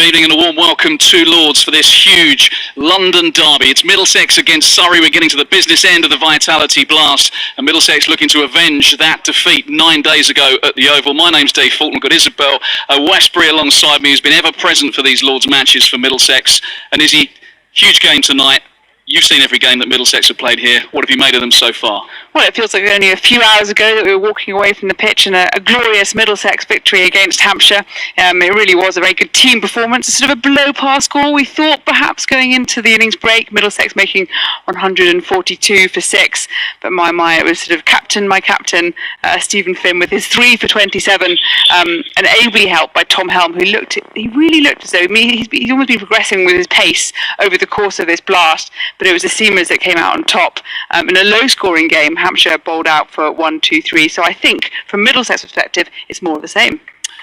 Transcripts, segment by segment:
evening and a warm welcome to Lords for this huge London derby. It's Middlesex against Surrey. We're getting to the business end of the Vitality Blast, and Middlesex looking to avenge that defeat 9 days ago at the Oval. My name's Dave Fulton. I've got Isabel Westbury alongside me, who's been ever present for these Lords matches for Middlesex. And Izzy, huge game tonight. You've seen every game that Middlesex have played here. What have you made of them so far? Well, it feels like only a few hours ago that we were walking away from the pitch in a glorious Middlesex victory against Hampshire. It really was a very good team performance. It's sort of a below-par score. We thought perhaps going into the innings break, Middlesex making 142 for 6. But my, it was sort of my captain, Stephen Finn, with his 3 for 27, and ably helped by Tom Helm, who really looked as though he's almost been progressing with his pace over the course of this blast. But it was the seamers that came out on top. In a low-scoring game, Hampshire bowled out for 1, 2, 3. So I think, from Middlesex perspective, it's more of the same.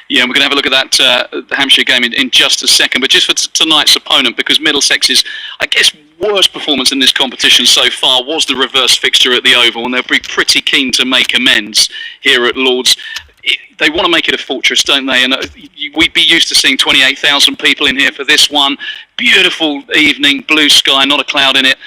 Yeah, we're going to have a look at that the Hampshire game in just a second. But just for tonight's opponent, because Middlesex's, I guess, worst performance in this competition so far was the reverse fixture at the Oval, and they'll be pretty keen to make amends here at Lords. They want to make it a fortress, don't they? And we'd be used to seeing 28,000 people in here for this one. Beautiful evening, blue sky, not a cloud in it.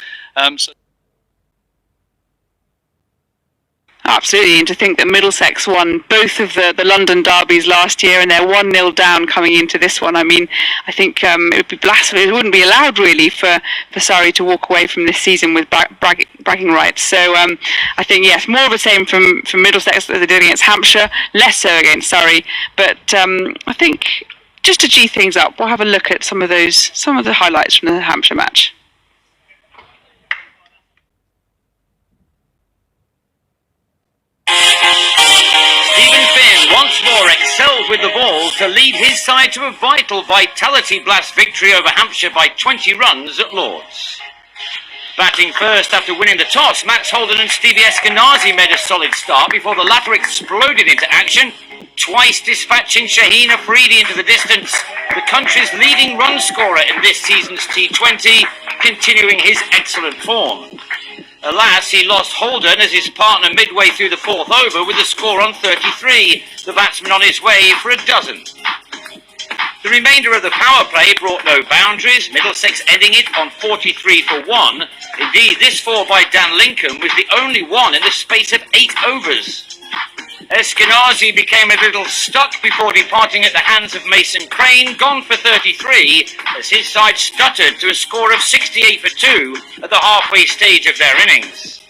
Absolutely, and to think that Middlesex won both of the London derbies last year, and they're 1-0 down coming into this one. I mean, I think it would be blasphemy. It wouldn't be allowed really for Surrey to walk away from this season with bragging rights. So I think yes, more of the same from Middlesex as they did against Hampshire, less so against Surrey. But I think just to G things up, we'll have a look at some of the highlights from the Hampshire match. Once more excelled with the ball to lead his side to a vital Vitality Blast victory over Hampshire by 20 runs at Lords. Batting first after winning the toss, Max Holden and Stevie Eskenazi made a solid start before the latter exploded into action, twice dispatching Shaheen Afridi into the distance, the country's leading run scorer in this season's T20, continuing his excellent form. Alas, he lost Holden as his partner midway through the 4th over with the score on 33, the batsman on his way for a dozen. The remainder of the power play brought no boundaries, Middlesex ending it on 43 for 1. Indeed, this 4 by Dan Lincoln was the only one in the space of 8 overs. Eskenazi became a little stuck before departing at the hands of Mason Crane, gone for 33, as his side stuttered to a score of 68 for 2 at the halfway stage of their innings.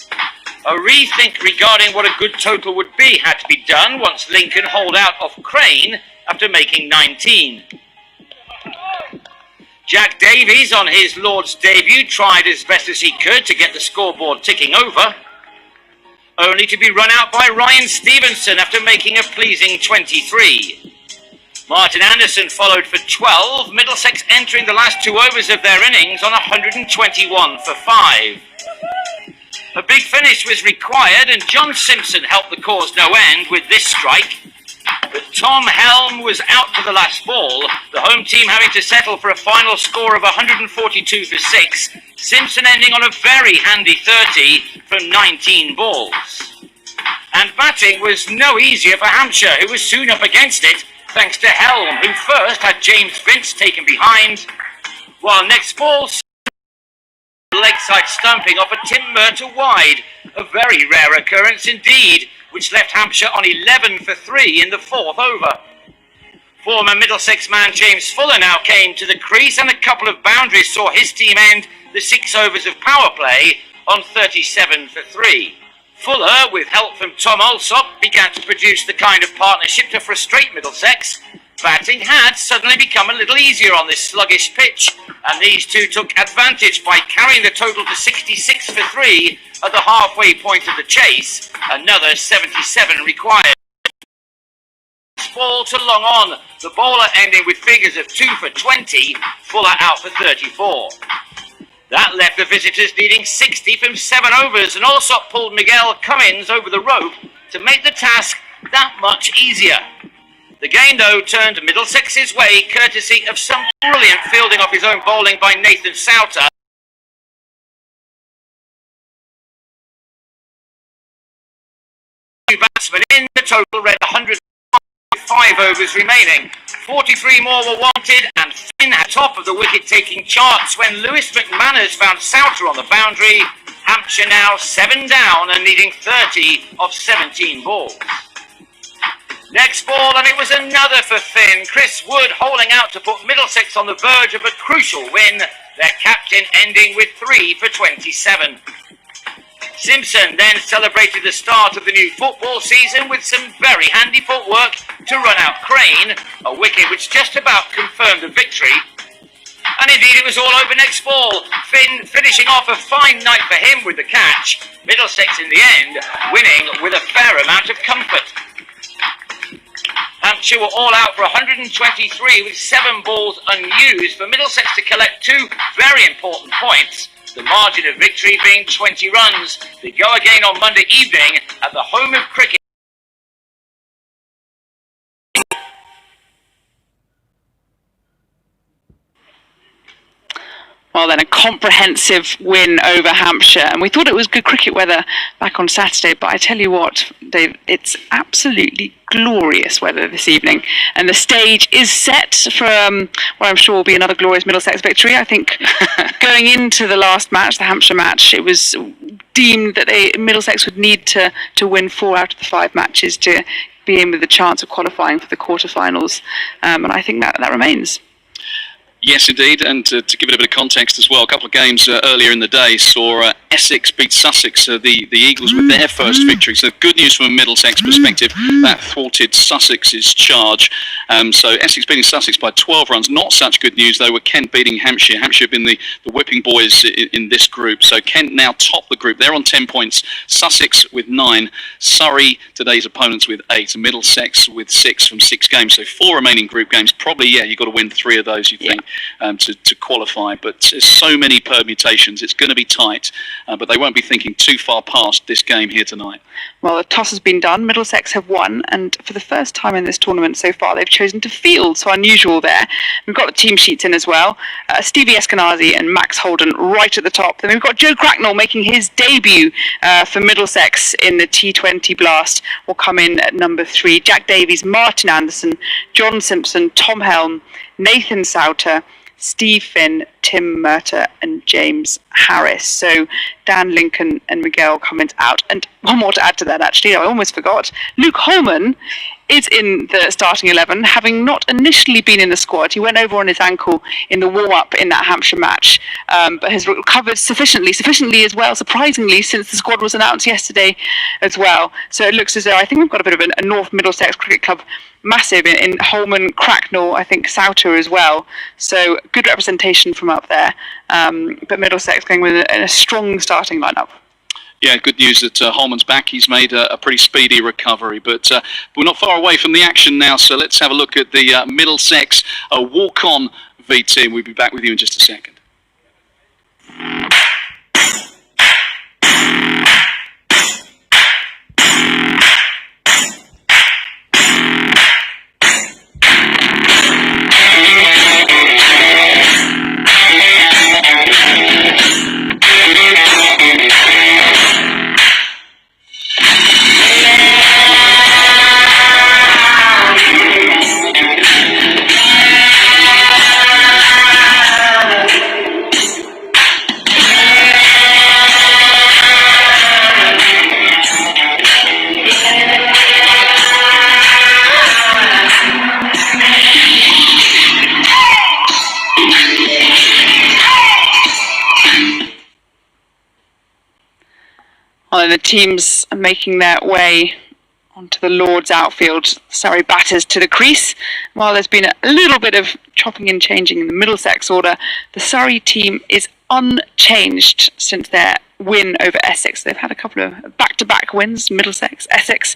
A rethink regarding what a good total would be had to be done once Lincoln holed out off Crane after making 19. Jack Davies, on his Lord's debut, tried as best as he could to get the scoreboard ticking over, only to be run out by Ryan Stevenson after making a pleasing 23. Martin Anderson followed for 12, Middlesex entering the last 2 overs of their innings on 121 for 5. A big finish was required, and John Simpson helped the cause no end with this strike. But Tom Helm was out for the last ball, the home team having to settle for a final score of 142 for 6, Simpson ending on a very handy 30 from 19 balls. And batting was no easier for Hampshire, who was soon up against it, thanks to Helm, who first had James Vince taken behind, while next ball, leg side stumping off a Tim Murtagh wide, a very rare occurrence indeed, which left Hampshire on 11 for 3 in the 4th over. Former Middlesex man James Fuller now came to the crease, and a couple of boundaries saw his team end the 6 overs of power play on 37 for 3. Fuller, with help from Tom Alsop, began to produce the kind of partnership to frustrate Middlesex. Batting had suddenly become a little easier on this sluggish pitch, and these two took advantage by carrying the total to 66 for 3 at the halfway point of the chase, another 77 required. Ball to long on, the bowler ending with figures of 2 for 20, Fuller out for 34. That left the visitors needing 60 from 7 overs, and also pulled Miguel Cummins over the rope to make the task that much easier. The game, though, turned Middlesex's way, courtesy of some brilliant fielding off his own bowling by Nathan Souter. Batsmen in the total read 105 overs remaining. 43 more were wanted, and Finn at top of the wicket-taking charts when Lewis McManus found Souter on the boundary. Hampshire now 7 down and needing 30 of 17 balls. Next ball, and it was another for Finn. Chris Wood holding out to put Middlesex on the verge of a crucial win. Their captain ending with 3 for 27. Simpson then celebrated the start of the new football season with some very handy footwork to run out Crane, a wicket which just about confirmed the victory. And indeed it was all over next ball. Finn finishing off a fine night for him with the catch. Middlesex in the end winning with a fair amount of comfort. Hampshire were all out for 123 with 7 balls unused for Middlesex to collect 2 very important points. The margin of victory being 20 runs. They go again on Monday evening at the home of cricket. Well, then a comprehensive win over Hampshire. And we thought it was good cricket weather back on Saturday, but I tell you what, Dave, it's absolutely glorious weather this evening. And the stage is set for what I'm sure will be another glorious Middlesex victory. I think going into the last match, the Hampshire match, it was deemed that Middlesex would need to win 4 out of the 5 matches to be in with the chance of qualifying for the quarterfinals. And I think that remains. Yes, indeed, and to give it a bit of context as well, a couple of games earlier in the day saw Essex beat Sussex, the Eagles with their first victory. So good news from a Middlesex perspective, that thwarted Sussex's charge. So Essex beating Sussex by 12 runs, not such good news though, with Kent beating Hampshire. Hampshire have been the whipping boys in this group, so Kent now top the group. They're on 10 points, Sussex with 9, Surrey, today's opponents, with 8, and Middlesex with 6 from 6 games. So 4 remaining group games, probably, you've got to win 3 of those, you think. To qualify, but there's so many permutations, it's going to be tight, but they won't be thinking too far past this game here tonight. Well, the toss has been done, Middlesex have won, and for the first time in this tournament so far they've chosen to field, so unusual there. We've got the team sheets in as well, Stevie Eskenazi and Max Holden right at the top. Then we've got Joe Cracknell making his debut for Middlesex in the T20 Blast, will come in at number 3. Jack Davies, Martin Anderson, John Simpson, Tom Helm, Nathan Souter, Steve Finn, Tim Murter and James Harris. So Dan Lincoln and Miguel Cummins out. And one more to add to that, actually, I almost forgot. Luke Holman is in the starting 11, having not initially been in the squad. He went over on his ankle in the warm-up in that Hampshire match, but has recovered sufficiently as well, surprisingly, since the squad was announced yesterday as well. So it looks as though I think we've got a bit of a North Middlesex Cricket Club massive in Holman, Cracknell, I think Souter as well. So good representation from up there. But Middlesex going with a strong starting lineup. Yeah, good news that Holman's back. He's made a pretty speedy recovery, but we're not far away from the action now, so let's have a look at the Middlesex walk-on VT, and we'll be back with you in just a second. And the teams are making their way onto the Lord's outfield. Surrey batters to the crease. While there's been a little bit of chopping and changing in the Middlesex order, the Surrey team is unchanged since their win over Essex. They've had a couple of back-to-back wins, Middlesex, Essex.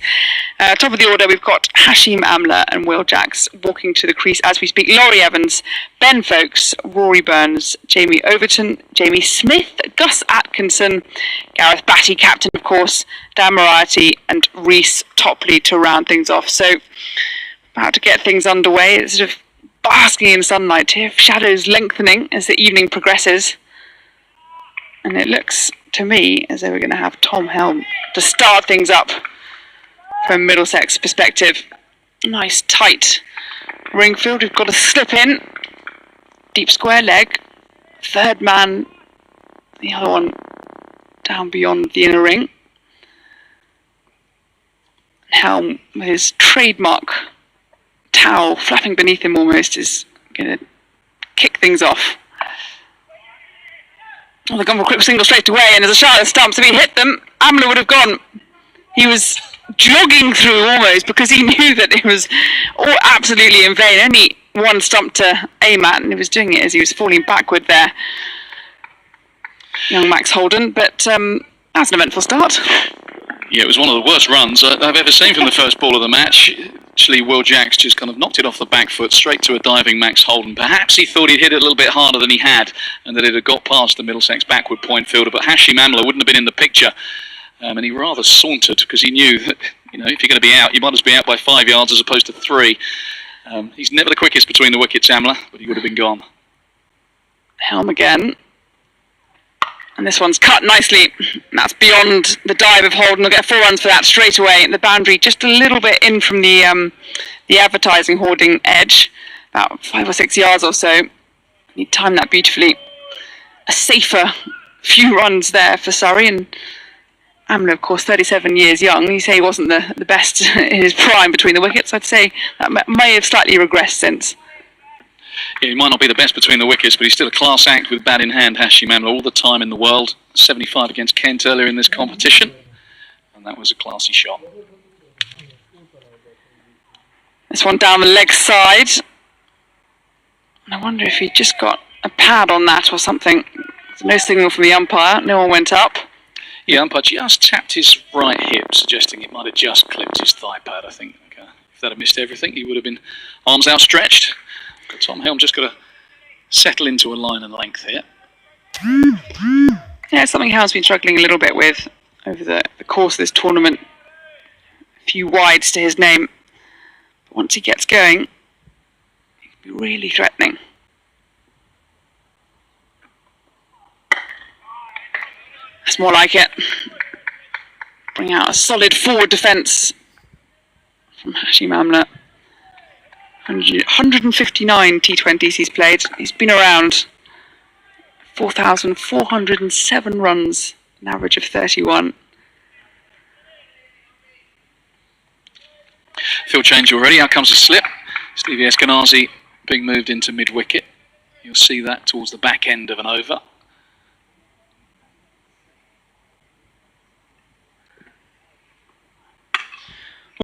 Top of the order, we've got Hashim Amla and Will Jacks walking to the crease as we speak. Laurie Evans, Ben Folkes, Rory Burns, Jamie Overton, Jamie Smith, Gus Atkinson, Gareth Batty, captain of course, Dan Moriarty and Reece Topley to round things off. So about to get things underway. It's sort of basking in sunlight here, shadows lengthening as the evening progresses. And it looks to me as though we're going to have Tom Helm to start things up from a Middlesex perspective. Nice tight ring field. We've got a slip in. Deep square leg. Third man. The other one down beyond the inner ring. Helm with his trademark towel flapping beneath him almost is going to kick things off. Oh, they've gone for a quick single straight away, and there's a shot at stumps. If he hit them, Amler would have gone. He was jogging through almost because he knew that it was all absolutely in vain. Only one stump to aim at, and he was doing it as he was falling backward there. Young Max Holden, but that was an eventful start. Yeah, it was one of the worst runs I've ever seen from the first ball of the match. Actually, Will Jacks just kind of knocked it off the back foot straight to a diving Max Holden. Perhaps he thought he'd hit it a little bit harder than he had and that it had got past the Middlesex backward point fielder, but Hashim Amla wouldn't have been in the picture. And he rather sauntered because he knew that, you know, if you're going to be out, you might as well be out by 5 yards as opposed to 3. He's never the quickest between the wickets, Amla, but he would have been gone. Helm again. And this one's cut nicely. That's beyond the dive of Holden. He'll get 4 runs for that straight away. The boundary just a little bit in from the advertising hoarding edge, about 5 or 6 yards or so. He timed that beautifully. A safer few runs there for Surrey. And Amler, of course, 37 years young. You say he wasn't the best in his prime between the wickets. I'd say that may have slightly regressed since. Yeah, he might not be the best between the wickets, but he's still a class act with bat in hand, Hashim Amla, all the time in the world. 75 against Kent earlier in this competition, and that was a classy shot. This one down the leg side. And I wonder if he just got a pad on that or something. There's no signal from the umpire. No one went up. Yeah, umpire just tapped his right hip, suggesting it might have just clipped his thigh pad, I think. If that had missed everything, he would have been arms outstretched. But Tom Helm just got to settle into a line and length here. Yeah, it's something Helm's been struggling a little bit with over the course of this tournament. A few wides to his name. But once he gets going, he can be really threatening. That's more like it. Bring out a solid forward defence from Hashim Amla. 159 T20s he's played. He's been around 4,407 runs, an average of 31. Field change already. Out comes a slip. Stevie Eskenazi being moved into mid-wicket. You'll see that towards the back end of an over.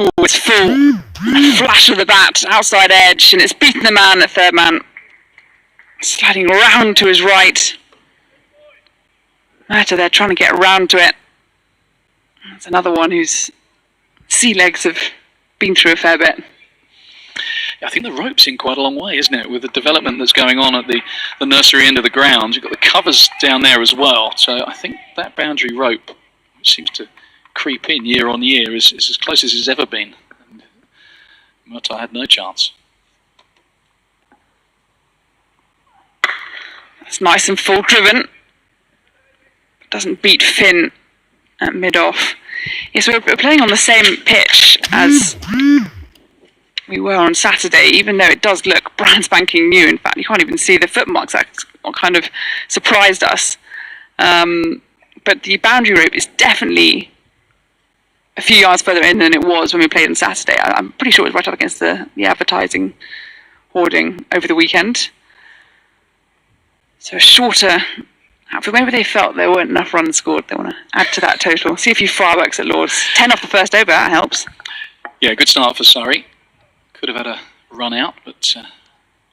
Oh, it's full. A flash of the bat, outside edge, and it's beaten the man at third man. Sliding round to his right. Matter there trying to get round to it. That's another one whose sea legs have been through a fair bit. I think the rope's in quite a long way, isn't it? With the development that's going on at the nursery end of the ground. You've got the covers down there as well. So I think that boundary rope, which seems to creep in year on year, is as close as it's ever been. And Murtaugh had no chance. That's nice and full driven. Doesn't beat Finn at mid-off. Yes, we're playing on the same pitch as we were on Saturday, even though it does look brand spanking new. In fact, you can't even see the footmarks. That's what kind of surprised us. But the boundary rope is definitely a few yards further in than it was when we played on Saturday. I'm pretty sure it was right up against the advertising hoarding over the weekend. So a shorter outfield. Maybe they felt there weren't enough runs scored. They want to add to that total. See a few fireworks at Lord's. 10 off the first over, that helps. Yeah, good start for Surrey. Could have had a run out, but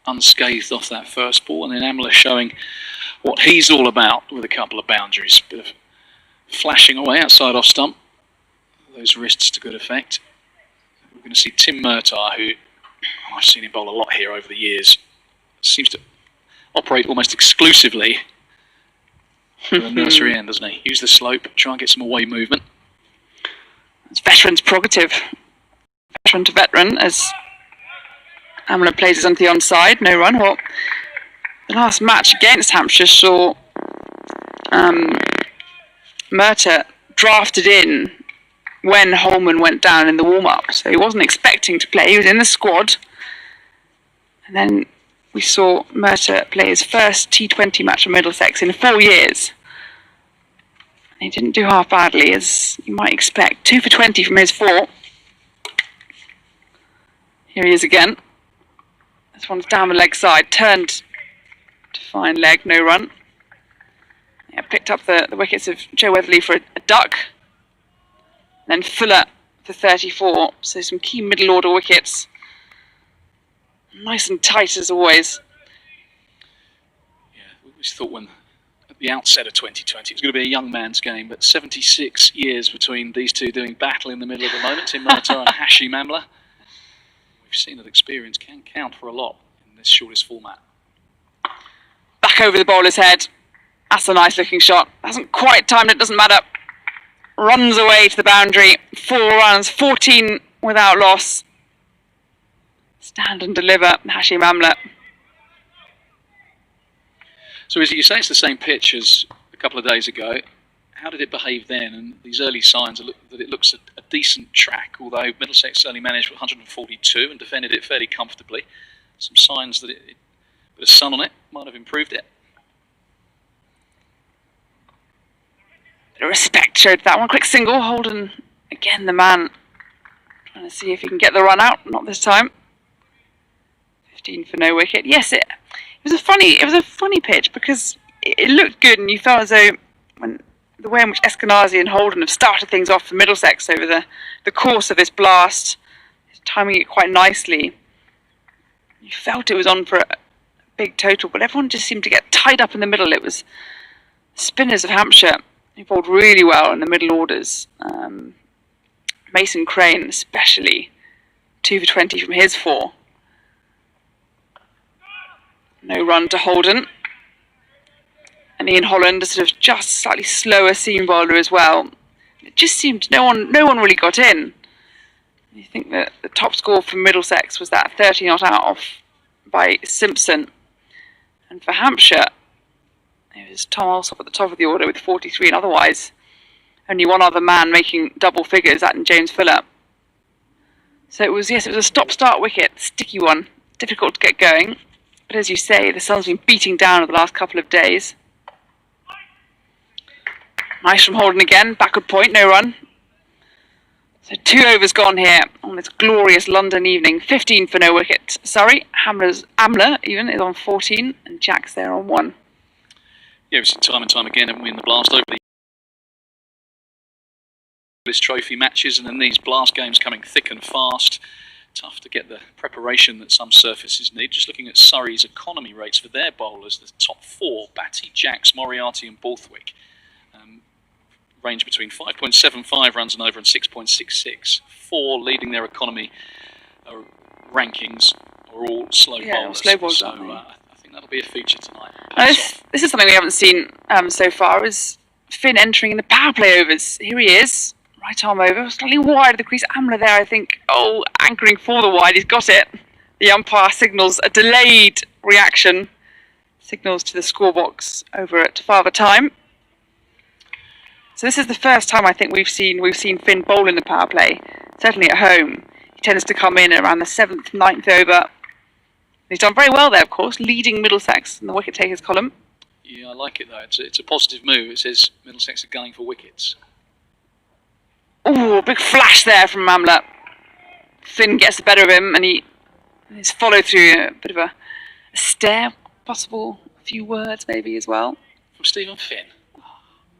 unscathed off that first ball. And then Amler showing what he's all about with a couple of boundaries. Bit of flashing away outside off stump. Those wrists to good effect. We're going to see Tim Murtaugh, who I've seen him bowl a lot here over the years. Seems to operate almost exclusively from the nursery end, doesn't he? Use the slope, try and get some away movement. It's veteran's prerogative. Veteran to veteran, as Amler plays us onto the onside, no run. Well, the last match against Hampshire saw Murtaugh drafted in when Holman went down in the warm-up. So he wasn't expecting to play. He was in the squad. And then we saw Murtagh play his first T20 match for Middlesex in 4 years. And he didn't do half badly, as you might expect. 2 for 20 from his 4. Here he is again. This one's down the leg side, turned to find leg, no run. Yeah, picked up the wickets of Joe Weatherly for a duck. Then Fuller for 34, so some key middle order wickets. Nice and tight as always. Yeah, we always thought when at the outset of 2020 it was going to be a young man's game, but 76 years between these two doing battle in the middle of the moment, Tim Murtagh and Hashim Amla. We've seen that experience can count for a lot in this shortest format. Back over the bowler's head. That's a nice looking shot. Hasn't quite timed it, doesn't matter. Runs away to the boundary. 4 runs, 14 without loss. Stand and deliver, Hashim Amla. So as you say, it's the same pitch as a couple of days ago. How did it behave then? And these early signs that it looks a decent track, although Middlesex only managed with 142 and defended it fairly comfortably. Some signs that a bit of sun on it might have improved it. Bit of respect showed that one. Quick single. Holden, again, the man trying to see if he can get the run out. Not this time. 15 for no wicket. Yes, it was a funny pitch because it looked good, and you felt as though the way in which Eskenazi and Holden have started things off for Middlesex over the course of this blast, timing it quite nicely. You felt it was on for a big total, but everyone just seemed to get tied up in the middle. It was spinners of Hampshire who bowled really well in the middle orders. Mason Crane especially, 2 for 20 from his 4. No run to Holden. And Ian Holland, a sort of just slightly slower seam bowler as well. It just seemed no one really got in. You think that the top score for Middlesex was that 30 not out off by Simpson. And for Hampshire, it was Tom Alsop at the top of the order with 43, and otherwise only one other man making double figures, that and James Fuller. So it was a stop-start wicket, sticky one, difficult to get going. But as you say, the sun's been beating down over the last couple of days. Nice from Holden again, backward point, no run. So 2 overs gone here on this glorious London evening. 15 for no wicket. Surrey, Amla even is on 14, and Jack's there on 1. Yeah, we've seen time and time again, haven't we, in the blast over the trophy matches, and then these blast games coming thick and fast. Tough to get the preparation that some surfaces need. Just looking at Surrey's economy rates for their bowlers, the top 4, Batty, Jacks, Moriarty and Borthwick, range between 5.75 runs and over and 6.66. 4 leading their economy rankings are all slow bowlers. Slow bowlers, so I think that'll be a feature tonight. This is something we haven't seen so far, is Finn entering in the power play overs. Here he is, right arm over, slightly wide of the crease. Amla there, I think, anchoring for the wide, he's got it. The umpire signals a delayed reaction, signals to the scorebox over at Father Time. So this is the first time I think we've seen Finn bowl in the power play, certainly at home. He tends to come in around the 7th, 9th over. He's done very well there, of course, leading Middlesex in the wicket takers column. Yeah, I like it though. It's a positive move. It says Middlesex are gunning for wickets. Ooh, a big flash there from Amla. Finn gets the better of him, and his follow through, a bit of a stare, possible, a few words maybe as well. From Stephen Finn.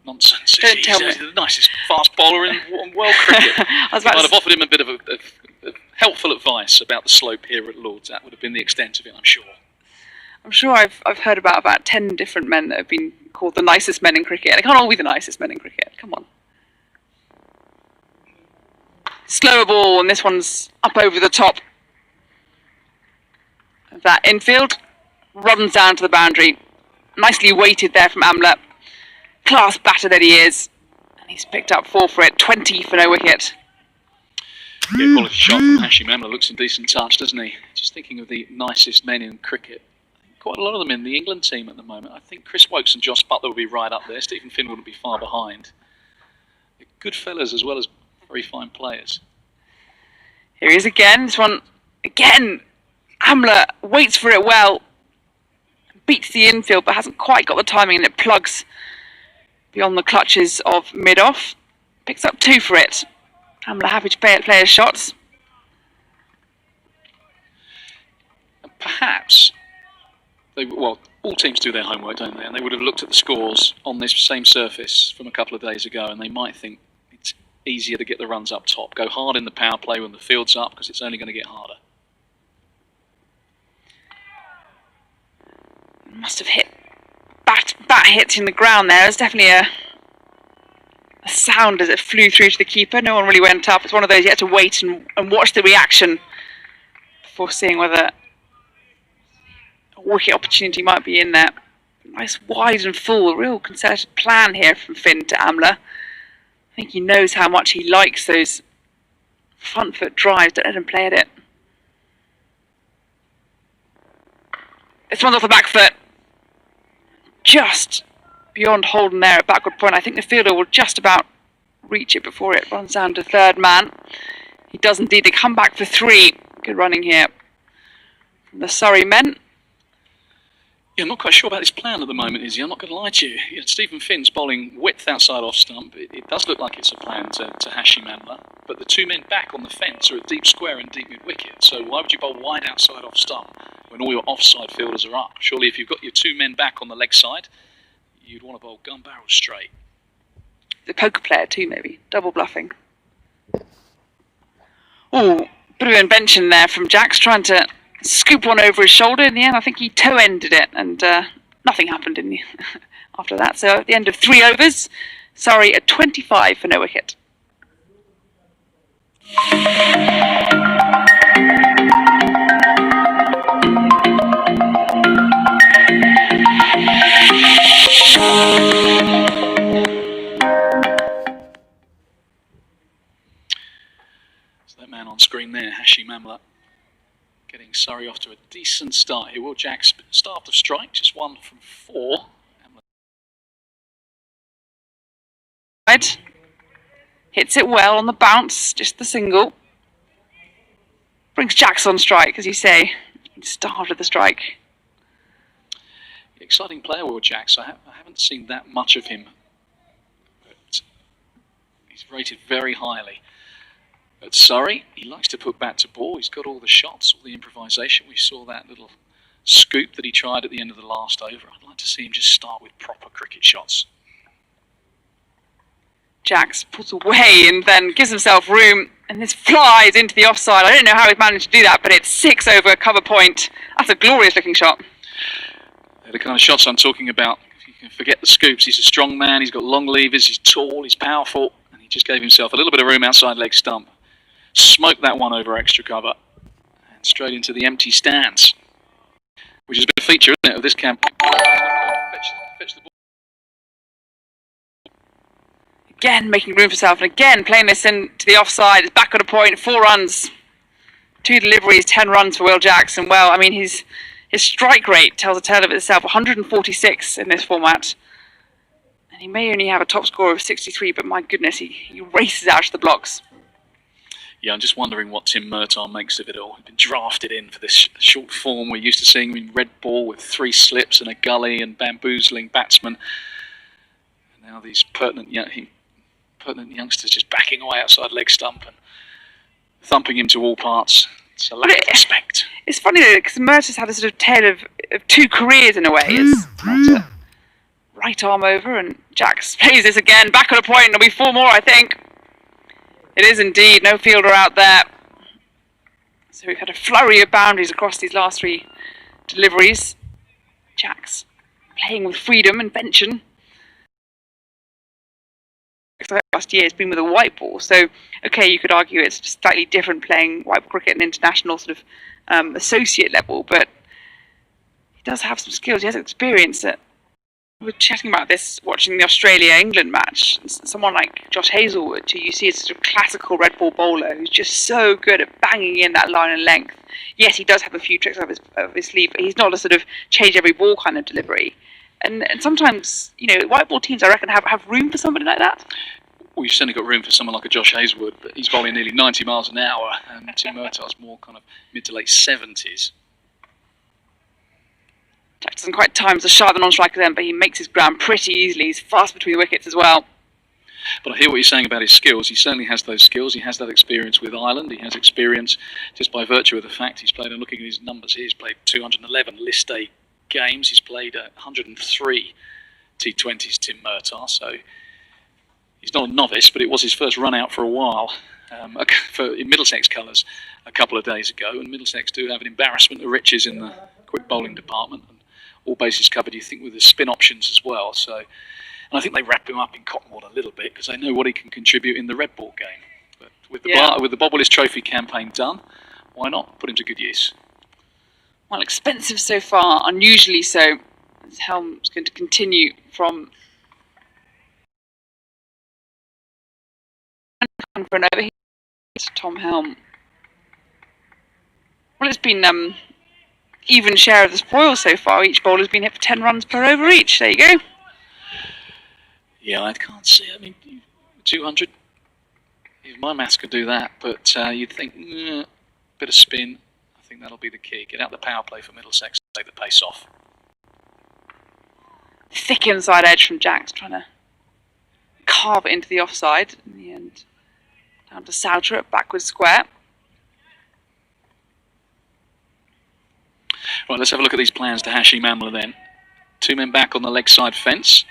Nonsense. Don't tell me. He's the nicest fast bowler in world cricket. I was Might about have offered him a bit of helpful advice about the slope here at Lord's. That would have been the extent of it, I'm sure. I'm sure I've heard about 10 different men that have been called the nicest men in cricket. They can't all be the nicest men in cricket. Come on. Slower ball, and this one's up over the top of that infield. Runs down to the boundary. Nicely weighted there from Amla. Class batter that he is. And he's picked up 4 for it. 20 for no wicket. Yeah, quality shot from Hashim Amla. Looks in decent touch, doesn't he? Just thinking of the nicest men in cricket. Quite a lot of them in the England team at the moment. I think Chris Wokes and Joss Butler will be right up there. Stephen Finn wouldn't be far behind. They're good fellas as well as Very fine players. Here he is again. This one, again, Amler waits for it well. Beats the infield, but hasn't quite got the timing, and it plugs beyond the clutches of mid-off. Picks up 2 for it. Amler happy to play his shots. And perhaps, all teams do their homework, don't they? And they would have looked at the scores on this same surface from a couple of days ago, and they might think it's easier to get the runs up top. Go hard in the power play when the field's up, because it's only going to get harder. Must have hit bat hit in the ground there. There's definitely a sound as it flew through to the keeper. No one really went up. It's one of those you had to wait and watch the reaction before seeing whether a wicket opportunity might be in there. Nice wide and full, real concerted plan here from Finn to Amler. I think he knows how much he likes those front foot drives. Don't let him play at it. This one's off the back foot. Just beyond Holden there at backward point. I think the fielder will just about reach it before it runs down to third man. He does indeed. They come back for 3. Good running here from the Surrey men. Yeah, I'm not quite sure about his plan at the moment, is he? I'm not going to lie to you. Stephen Finn's bowling width outside off stump. It does look like it's a plan to Hashim Amla, but the 2 men back on the fence are at deep square and deep mid wicket. So why would you bowl wide outside off stump when all your offside fielders are up? Surely if you've got your 2 men back on the leg side, you'd want to bowl gun barrel straight. The poker player too, maybe. Double bluffing. Oh, bit of invention there from Jax, trying to scoop one over his shoulder. In the end, I think he toe-ended it, and nothing happened after that. So at the end of 3 overs, Surrey at 25 for no wicket. So that man on screen there, Hashim Amla, getting Surrey off to a decent start here. Will Jack's start of strike, just 1 from 4. Right. Hits it well on the bounce, just the single. Brings Jax on strike, as you say. Starved of the strike. Exciting player, Will Jacks. I haven't seen that much of him, but he's rated very highly. At Surrey, he likes to put bat to ball. He's got all the shots, all the improvisation. We saw that little scoop that he tried at the end of the last over. I'd like to see him just start with proper cricket shots. Jax pulls away and then gives himself room, and this flies into the offside. I don't know how he's managed to do that, but it's 6 over cover point. That's a glorious looking shot. They're the kind of shots I'm talking about. If you can forget the scoops, he's a strong man, he's got long levers, he's tall, he's powerful, and he just gave himself a little bit of room outside leg stump. Smoked that one over extra cover and straight into the empty stands, which has been a feature, isn't it, of this camp. Fetch the ball. Again making room for himself, and again playing this into the offside. It's back on a point, 4 runs, 2 deliveries, 10 runs for Will Jackson. Well, I mean, his strike rate tells a tale of itself. 146 in this format, and he may only have a top score of 63, but my goodness, he races out to the blocks. Yeah, I'm just wondering what Tim Murtaugh makes of it all. He's been drafted in for this short form. We're used to seeing him in red ball with 3 slips and a gully and bamboozling batsmen. And now these pertinent youngsters just backing away outside leg stump and thumping him to all parts. It's a lack of respect. It's funny though, because Murtaugh's had a sort of tale of 2 careers in a way. It's right arm over, and Jax plays this again, back on a point. There'll be 4 more, I think. It is indeed, no fielder out there. So we've had a flurry of boundaries across these last 3 deliveries. Jax playing with freedom, invention. Last year has been with a white ball, so okay, you could argue it's just slightly different playing white ball cricket at an international sort of associate level, but he does have some skills, he has experience. We were chatting about this watching the Australia-England match. Someone like Josh Hazlewood, who you see as a sort of classical red ball bowler, who's just so good at banging in that line and length. Yes, he does have a few tricks up his sleeve, but he's not a sort of change every ball kind of delivery. And sometimes, you know, white ball teams, I reckon, have room for somebody like that. Well, you've certainly got room for someone like a Josh Hazelwood, but he's bowling nearly 90 miles an hour, and Tim Murtaugh's more kind of mid to late 70s. Jack doesn't quite time as a sharp the non-striker then, but he makes his ground pretty easily. He's fast between the wickets as well. But I hear what you're saying about his skills. He certainly has those skills. He has that experience with Ireland. He has experience just by virtue of the fact he's played, and looking at his numbers here, he's played 211 List A games. He's played 103 T20s, Tim Murtaugh. So he's not a novice, but it was his first run out for a while in Middlesex colours a couple of days ago. And Middlesex do have an embarrassment of riches in the quick bowling department. And all bases covered, you think, with the spin options as well. So, and I think they wrap him up in cotton wool a little bit because they know what he can contribute in the red ball game. But with the Bob Willis Trophy campaign done, why not put him to good use? Well, expensive so far, unusually so. His helm's going to continue from for an overheat. Tom Helm. Well, it's been even share of the spoils so far. Each bowler's been hit for 10 runs per over each. There you go. Yeah, I can't see. I mean, 200. If my maths could do that, but you'd think bit of spin. I think that'll be the key. Get out the power play for Middlesex. Take the pace off. Thick inside edge from Jacks, trying to carve it into the offside. In the end, down to Souter at backwards square. Right, let's have a look at these plans to Hashim Amla then. 2 men back on the leg side fence.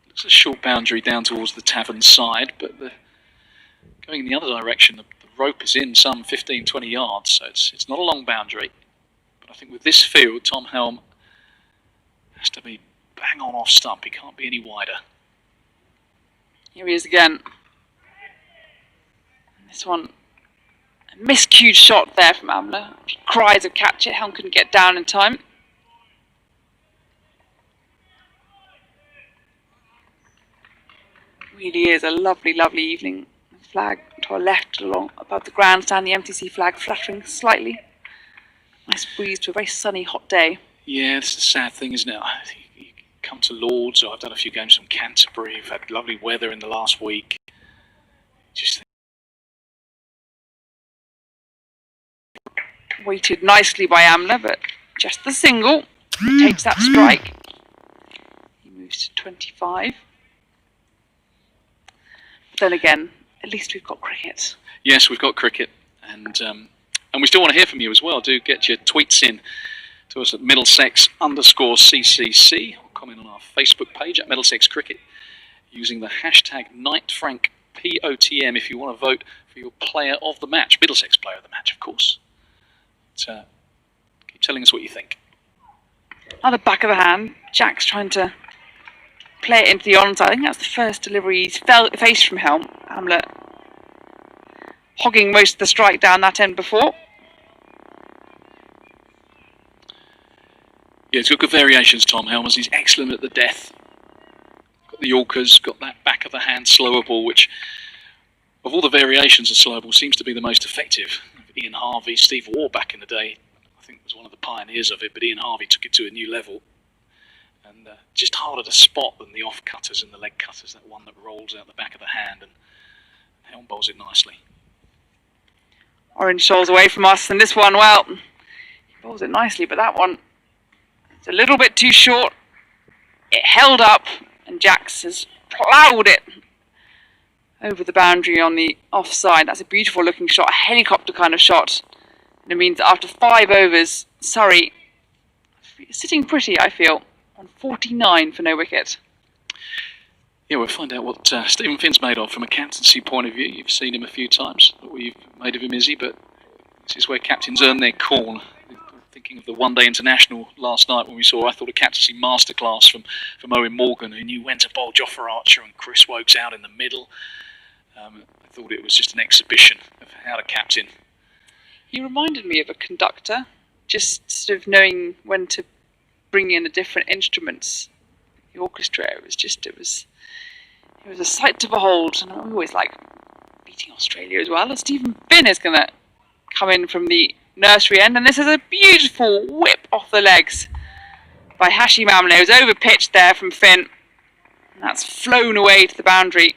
Looks a short boundary down towards the tavern side, but going in the other direction, the rope is in some 15-20 yards, so it's not a long boundary. But I think with this field, Tom Helm has to be bang on off stump. He can't be any wider. Here he is again. And this one, a miscued shot there from Amla. Cries of catch it. Helm couldn't get down in time. Really is a lovely, lovely evening. The flag to our left along above the grandstand, the MTC flag fluttering slightly. Nice breeze to a very sunny, hot day. Yeah, it's a sad thing, isn't it? You come to Lords, or I've done a few games from Canterbury. We've had lovely weather in the last week. Just weighted nicely by Amla, but just the single. He takes that strike. He moves to 25. But then again, at least we've got cricket. Yes, we've got cricket, and we still want to hear from you as well. Do get your tweets in to us at Middlesex_CCC, or comment on our Facebook page at Middlesex Cricket using the hashtag NightFrankPOTM if you want to vote for your player of the match, Middlesex player of the match, of course. But, keep telling us what you think. Another back of the hand. Jack's trying to play it into the onside. I think that's the first delivery he's faced from Helm. Amla hogging most of the strike down that end before. Yeah, he's got good variations, Tom Helm. He's excellent at the death. Got the Yorkers, got that back of the hand slower ball, which, of all the variations of slower ball, seems to be the most effective. Ian Harvey, Steve Waugh back in the day, I think was one of the pioneers of it, but Ian Harvey took it to a new level. And just harder to spot than the off cutters and the leg cutters, that one that rolls out the back of the hand, and Helm bowls it nicely. Orange shoals away from us, and this one, well, he bowls it nicely, but that one, it's a little bit too short. It held up, and Jacks has ploughed it over the boundary on the offside. That's a beautiful looking shot, a helicopter kind of shot. And it means that after 5 overs, Surrey is sitting pretty, I feel, on 49 for no wicket. Yeah, we'll find out what Stephen Finn's made of from a captaincy point of view. You've seen him a few times, what you've made of him, Izzy, but this is where captains earn their corn. Thinking of the one-day international last night when we saw, I thought, a captaincy masterclass from Owen Morgan, who knew when to bowl Jofra Archer and Chris Wokes out in the middle. I thought it was just an exhibition of how to captain. He reminded me of a conductor, just sort of knowing when to bring in the different instruments. The orchestra, it was a sight to behold, and I always like beating Australia as well. And Stephen Finn is going to come in from the nursery end, and this is a beautiful whip off the legs by Hashim Amla. It was over pitched there from Finn. That's flown away to the boundary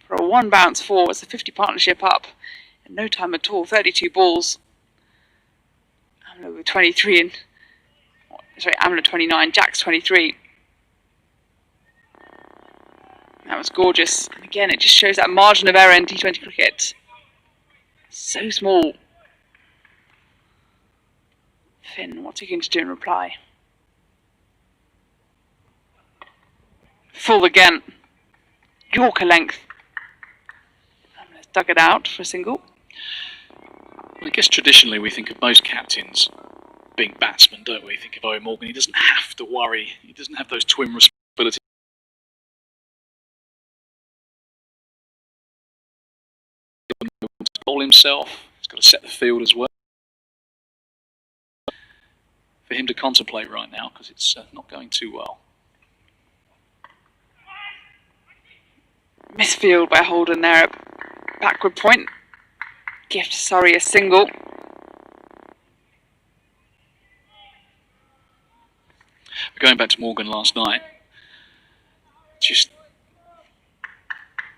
for a 1 bounce 4. It's a 50 partnership up in no time at all. 32 balls. Amla with 23 and sorry, Amla 29, Jack's 23. That was gorgeous. And again, it just shows that margin of error in T20 cricket. So small. Finn, what's he going to do in reply? Full again. Yorker length. Dug it out for a single. Well, I guess traditionally we think of most captains being batsmen, don't we? Think of Owen Morgan. He doesn't have to worry. He doesn't have those twin responsibilities. To bowl himself. He's got to set the field as well. For him to contemplate right now, because it's not going too well. Misfield by Holden there at backward point. Gift Surrey a single. Going back to Morgan last night, just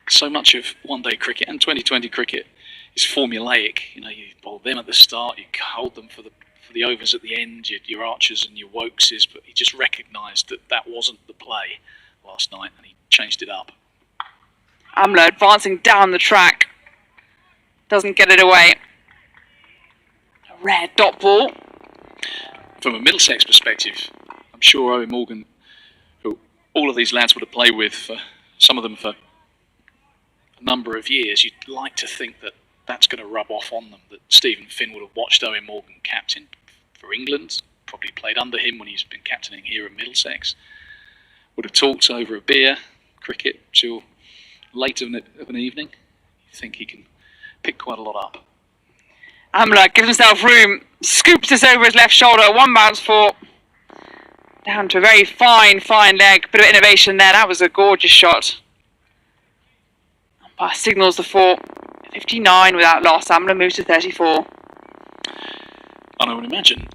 so much of one-day cricket and 2020 cricket is formulaic. You know, you bowl them at the start, you hold them for the overs at the end, your Archers and your Wokeses, but he just recognised that that wasn't the play last night and he changed it up. Amla advancing down the track. Doesn't get it away. A rare dot ball. From a Middlesex perspective, I'm sure Owen Morgan, who all of these lads would have played with, for some of them for a number of years, you'd like to think that that's going to rub off on them, that Stephen Finn would have watched Owen Morgan captain for England, probably played under him when he's been captaining here at Middlesex, would have talked over a beer, cricket, till late of an evening. You think he can pick quite a lot up. Amla gives himself room, scoops this over his left shoulder, 1 bounce 4. Down to a very fine leg, bit of innovation there, that was a gorgeous shot. Umpire signals the 4, 59 without loss, Amla moves to 34. And I would imagine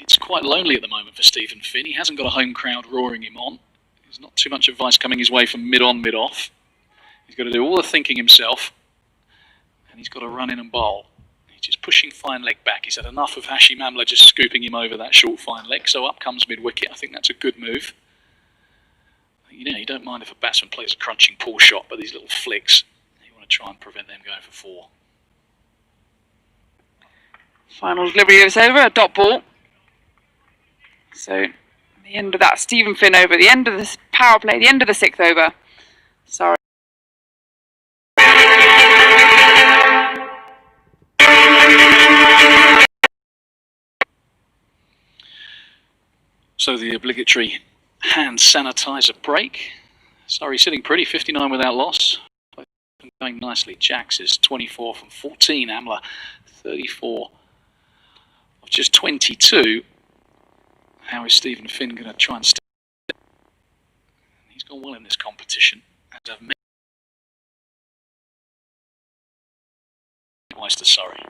it's quite lonely at the moment for Stephen Finn. He hasn't got a home crowd roaring him on. There's not too much advice coming his way from mid-on, mid-off. He's got to do all the thinking himself, and he's got to run in and bowl. He's just pushing fine leg back. He's had enough of Hashim Amla just scooping him over that short fine leg, so up comes mid-wicket. I think that's a good move. You know, you don't mind if a batsman plays a crunching pull shot, but these little flicks, you want to try and prevent them going for 4. Final delivery of this over, a dot ball. So, the end of that Stephen Finn over, the end of this power play, the end of the 6th over. Sorry. So the obligatory hand sanitizer break. Surrey sitting pretty, 59 without loss. Going nicely. Jacks is 24 from 14. Amla 34 of just 22. How is Stephen Finn going to try and stay? He's gone well in this competition. And have made twice to Surrey.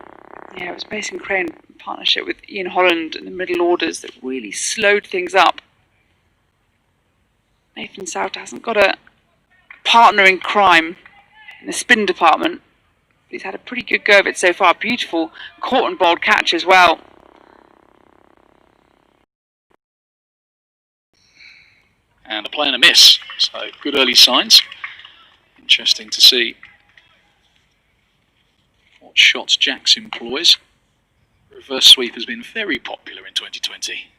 Yeah, it was Mason Crane in partnership with Ian Holland in the middle orders that really slowed things up. Nathan Souter hasn't got a partner in crime in the spin department. He's had a pretty good go of it so far. Beautiful caught and bowled catch as well. And a play and a miss. So good early signs. Interesting to see what shots Jacks employs. Reverse sweep has been very popular in 2020.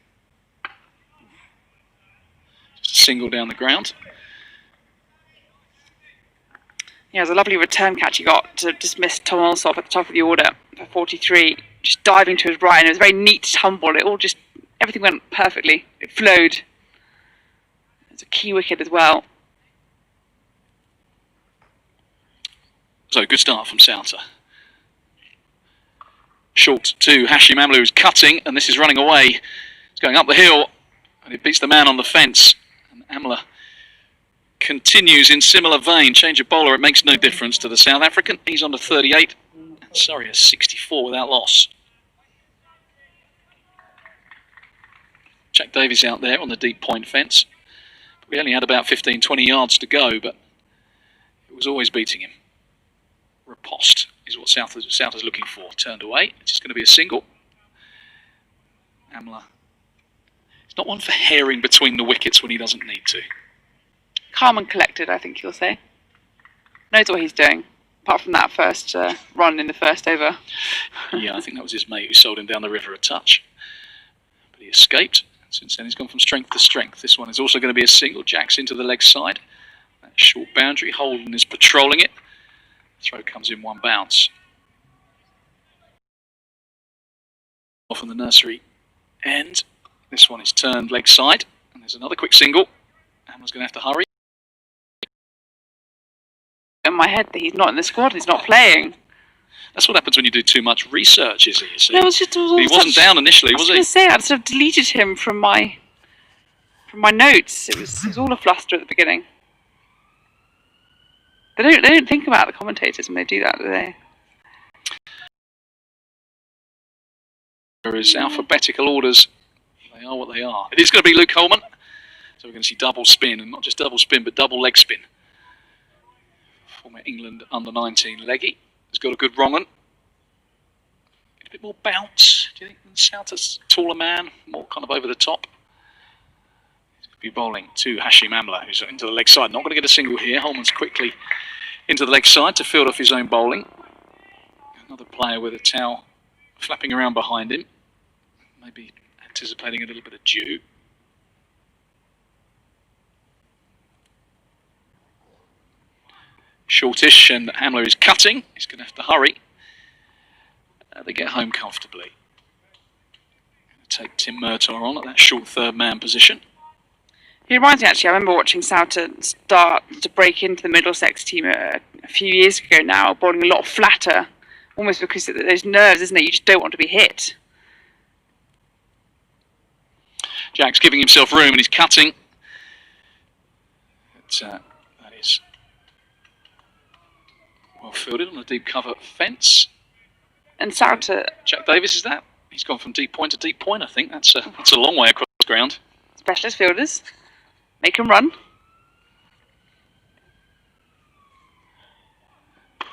Just a single down the ground. Yeah, it was a lovely return catch he got to dismiss Tom Alsop at the top of the order for 43. Just diving to his right, and it was a very neat tumble. It all just, everything went perfectly. It flowed. It's a key wicket as well. So good start from Souter. Short to Hashim Amla, who's cutting, and this is running away. It's going up the hill, and it beats the man on the fence. And Amla continues in similar vein. Change of bowler, it makes no difference to the South African. He's on to 38, and Surrey has 64 without loss. Jack Davies out there on the deep point fence. We only had about 15, 20 yards to go, but it was always beating him. Riposte is what South is looking for. Turned away. It's just going to be a single. Amler. It's not one for herring between the wickets when he doesn't need to. Calm and collected, I think you'll say. Knows what he's doing, apart from that first run in the first over. Yeah, I think that was his mate who sold him down the river a touch. But he escaped. Since then, he's gone from strength to strength. This one is also going to be a single. Jack's into the leg side. That short boundary. Holden is patrolling it. Throw comes in one bounce. Off on the nursery end. This one is turned leg side. And there's another quick single. Amler's going to have to hurry. In my head that he's not in the squad, he's not playing. That's what happens when you do too much research, is it? You see? No, he wasn't down initially, was he? I was going to say, I'd sort of deleted him from my notes. It was all a fluster at the beginning. They don't think about the commentators when they do that, do they? There is alphabetical orders. They are what they are. It is going to be Luke Holman. So we're going to see double spin, and not just double spin, but double leg spin. Former England under-19 leggy. He's got a good wrong one. A bit more bounce, do you think, than Souter's taller man? More kind of over the top. He's going to be bowling to Hashim Amla, who's into the leg side. Not going to get a single here. Holman's quickly into the leg side to field off his own bowling. Another player with a towel flapping around behind him. Maybe anticipating a little bit of dew. Shortish, and Hamler is cutting. He's going to have to hurry. They get home comfortably. Take Tim Murtaugh on at that short third man position. He reminds me, actually, I remember watching Souter start to break into the Middlesex team a few years ago now, bowling a lot flatter, almost because of those nerves, isn't it? You just don't want to be hit. Jack's giving himself room and he's cutting. That is well fielded on a deep cover fence. And Souter... Jack Davis, is that? He's gone from deep point to deep point, I think. That's a long way across the ground. Specialist fielders. Make him run.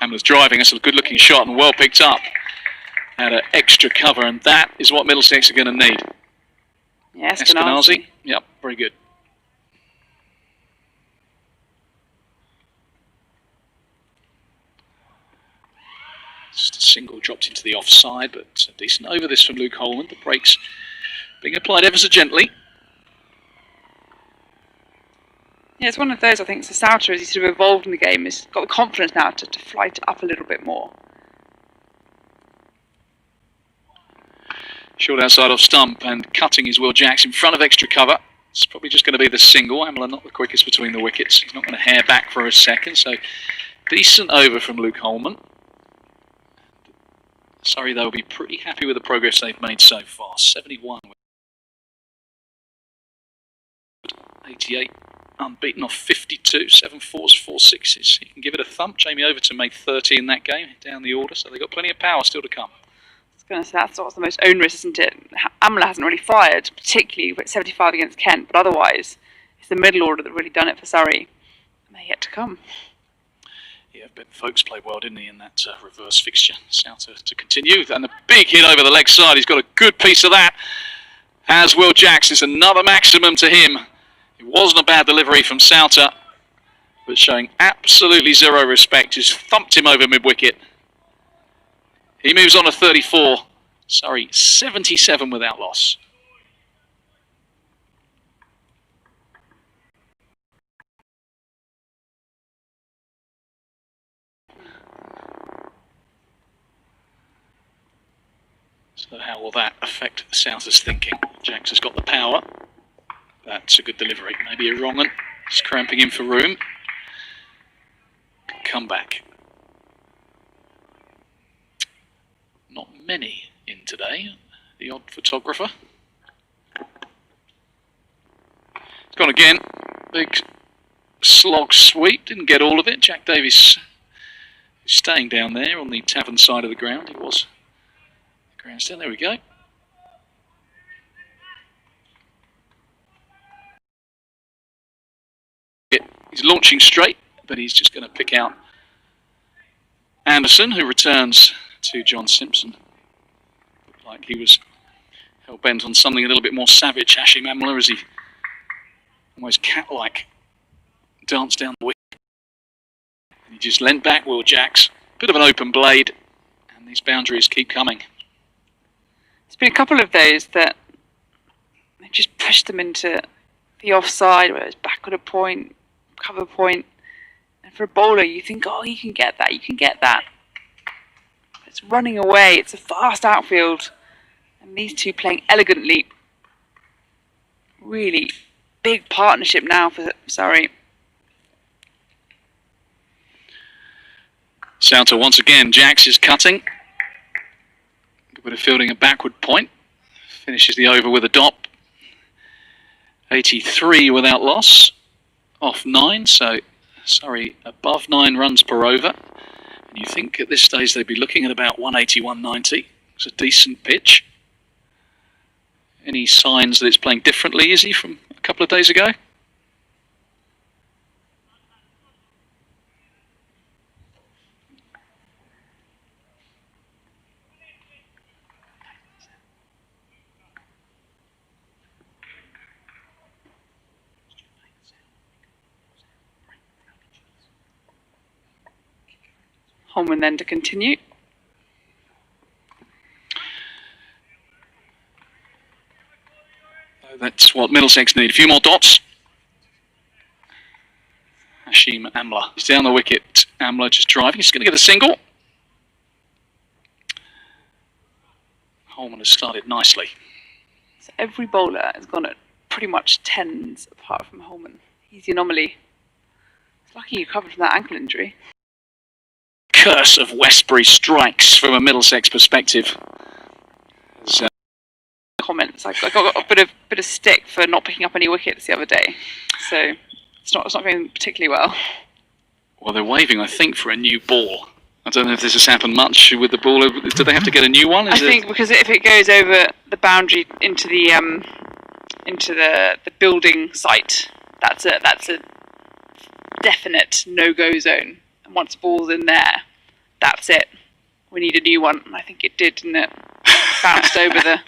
Hamler's driving. That's a good-looking shot and well picked up. At an extra cover, and that is what Middlesex are going to need. Yeah, Eskenazi. Yep, very good. Just a single dropped into the offside, but a decent over this from Luke Holman. The brakes being applied ever so gently. Yeah, it's one of those, I think, so Souter, as he's sort of evolved in the game, has got the confidence now to flight up a little bit more. Short outside off stump and cutting is Will Jacks in front of extra cover. It's probably just going to be the single. Amler not the quickest between the wickets. He's not going to hair back for a second, so decent over from Luke Holman. Surrey, they'll be pretty happy with the progress they've made so far. 71 with 88 unbeaten off 52, 7 fours, 4 sixes. He can give it a thump. Jamie Overton made 30 in that game, down the order, so they've got plenty of power still to come. I was going to say, that's what's the most onerous, isn't it? Amler hasn't really fired, particularly with 75 against Kent, but otherwise, it's the middle order that really done it for Surrey. And they're yet to come. Yeah, Ben Folks played well, didn't he, in that reverse fixture. Souter to continue, and a big hit over the leg side. He's got a good piece of that, as Will Jacks. It's another maximum to him. It wasn't a bad delivery from Souter, but showing absolutely zero respect. Just thumped him over mid-wicket. He moves on to 34. Sorry, 77 without loss. So how will that affect Souter's thinking? Jacks has got the power. That's a good delivery. Maybe a wrong one. Just cramping in for room. Come back. Not many in today. The odd photographer. It's gone again. Big slog sweep. Didn't get all of it. Jack Davis staying down there on the tavern side of the ground. He was. Grandstand. There we go. He's launching straight, but he's just going to pick out Anderson, who returns to John Simpson. Looked like he was hell-bent on something a little bit more savage, Hashim Amla, as he almost cat-like danced down the wicket. He just leant back, Will Jacks. Bit of an open blade, and these boundaries keep coming. There's been a couple of those that they just pushed them into the offside, where it's backward a point, cover point. And for a bowler, you think, oh, you can get that, you can get that. But it's running away, it's a fast outfield. And these two playing elegantly. Really big partnership now for Surrey. Souter once again, Jacks is cutting. Good bit of fielding a backward point. Finishes the over with a dot. 83 without loss. Off 9, so Surrey above 9 runs per over. And you think at this stage they'd be looking at about 180, 190. It's a decent pitch. Any signs that it's playing differently, is he, from a couple of days ago? Holman then to continue. That's what Middlesex need. A few more dots. Hashim Amla. He's down the wicket. Amla just driving. He's going to get a single. Holman has started nicely. So every bowler has gone at pretty much 10s apart from Holman. He's the anomaly. It's lucky you recovered from that ankle injury. Curse of Westbury strikes from a Middlesex perspective. Comments. I got a bit of stick for not picking up any wickets the other day, so it's not going particularly well. Well, they're waving, I think, for a new ball. I don't know if this has happened much with the ball. Do they have to get a new one? I think because if it goes over the boundary into the building site, that's a definite no-go zone. And once the ball's in there, that's it. We need a new one. And I think it did, didn't it? Bounced over the.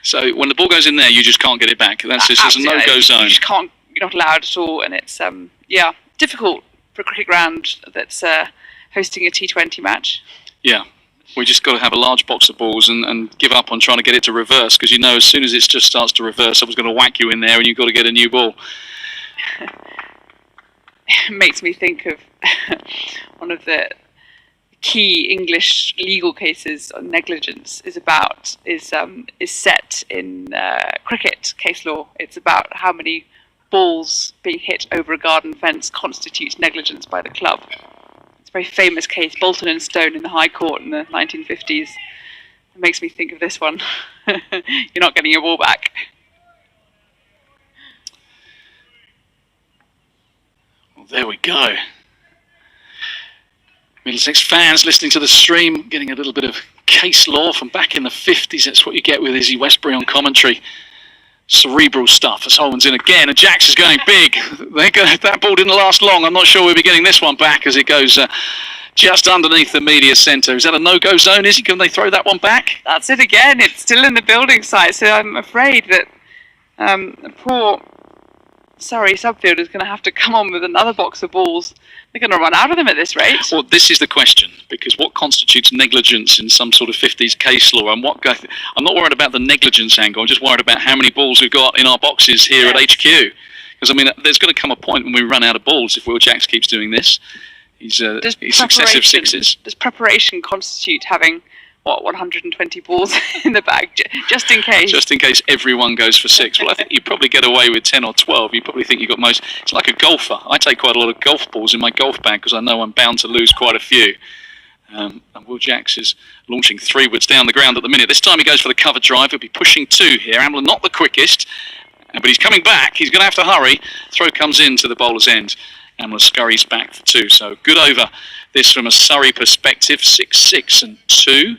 So when the ball goes in there, you just can't get it back. That's just a no-go zone. You just can't. You're not allowed at all, and it's difficult for a cricket ground that's hosting a T20 match. Yeah, we just got to have a large box of balls and give up on trying to get it to reverse, because you know as soon as it just starts to reverse, someone's going to whack you in there, and you've got to get a new ball. It makes me think of one of the key English legal cases on negligence is set in cricket case law. It's about how many balls being hit over a garden fence constitutes negligence by the club. It's a very famous case, Bolton and Stone in the High Court in the 1950s. It makes me think of this one. You're not getting your ball back. Well, there we go. Middlesex fans listening to the stream, getting a little bit of case law from back in the 50s. That's what you get with Izzy Westbury on commentary. Cerebral stuff as Holman's in again, and Jacks is going big. That ball didn't last long. I'm not sure we'll be getting this one back as it goes just underneath the media centre. Is that a no-go zone, Izzy? Can they throw that one back? That's it again. It's still in the building site, so I'm afraid that the poor Surrey subfield is going to have to come on with another box of balls. They're going to run out of them at this rate. Well, this is the question, because what constitutes negligence in some sort of 50s case law? And I'm not worried about the negligence angle. I'm just worried about how many balls we've got in our boxes here at HQ. Because, I mean, there's going to come a point when we run out of balls if Will Jacks keeps doing this. He's successive sixes. Does preparation constitute having, 120 balls in the bag, just in case? Just in case everyone goes for 6. Well, I think you probably get away with 10 or 12. You probably think you've got most. It's like a golfer. I take quite a lot of golf balls in my golf bag because I know I'm bound to lose quite a few. And Will Jacks is launching 3-woods down the ground at the minute. This time he goes for the cover drive. He'll be pushing 2 here. Amla not the quickest, but he's coming back. He's going to have to hurry. Throw comes in to the bowler's end. Amla scurries back for 2. So good over this from a Surrey perspective. 6, 6 and 2.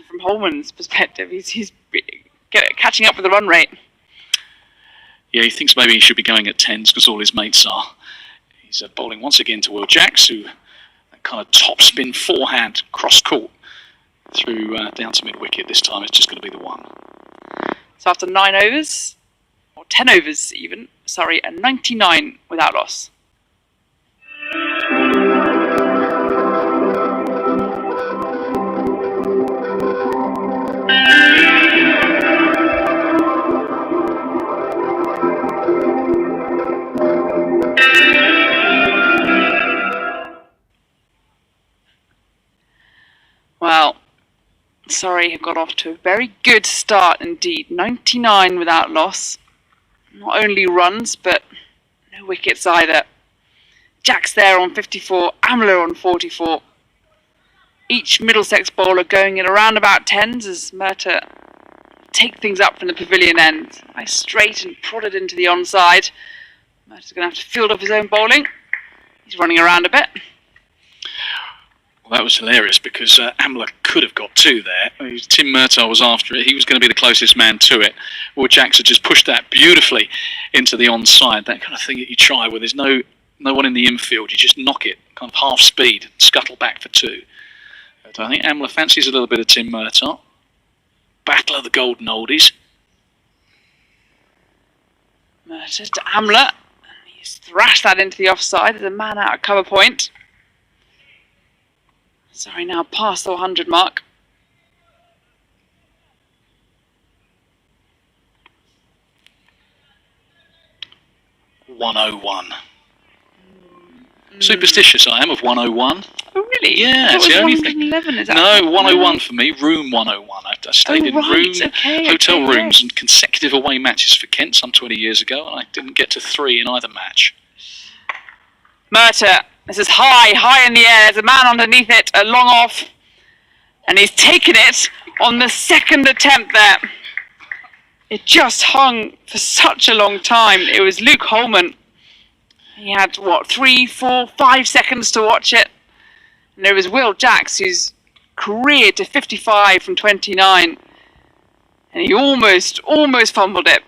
From Holman's perspective, he's catching up with the run rate. Yeah, he thinks maybe he should be going at 10s because all his mates are. He's bowling once again to Will Jacks, who that kind of top spin forehand cross court through down to mid wicket. This time it's just going to be the one. So after 9 overs, or 10 overs even, Surrey a 99 without loss. Well, Surrey have got off to a very good start indeed. 99 without loss. Not only runs, but no wickets either. Jack's there on 54, Amla on 44. Each Middlesex bowler going in around about 10s as Murtagh take things up from the pavilion end. Nice straight and prodded into the onside. Murtagh's going to have to field off his own bowling. He's running around a bit. Well, that was hilarious because Amla could have got 2 there. Tim Murtagh was after it. He was going to be the closest man to it. Will Jacks had just pushed that beautifully into the onside. That kind of thing that you try where there's no one in the infield. You just knock it, kind of half speed, scuttle back for 2. But I think Amla fancies a little bit of Tim Murtagh. Battle of the golden oldies. Murtagh to Amla. He's thrashed that into the offside. There's a man out at cover point. Sorry, now past the 100 mark. .101. Superstitious I am of 101. Oh, really? Yeah, That it's was the only 111, thing. is that No, 101 for me. Room 101. I stayed in hotel rooms and consecutive away matches for Kent some 20 years ago, and I didn't get to 3 in either match. Murtagh, this is high in the air. There's a man underneath it, a long off, and he's taken it on the second attempt there. It just hung for such a long time. It was Luke Holman. He had, 3, 4, 5 seconds to watch it. And there was Will Jacks, who's careered to 55 from 29. And he almost fumbled it.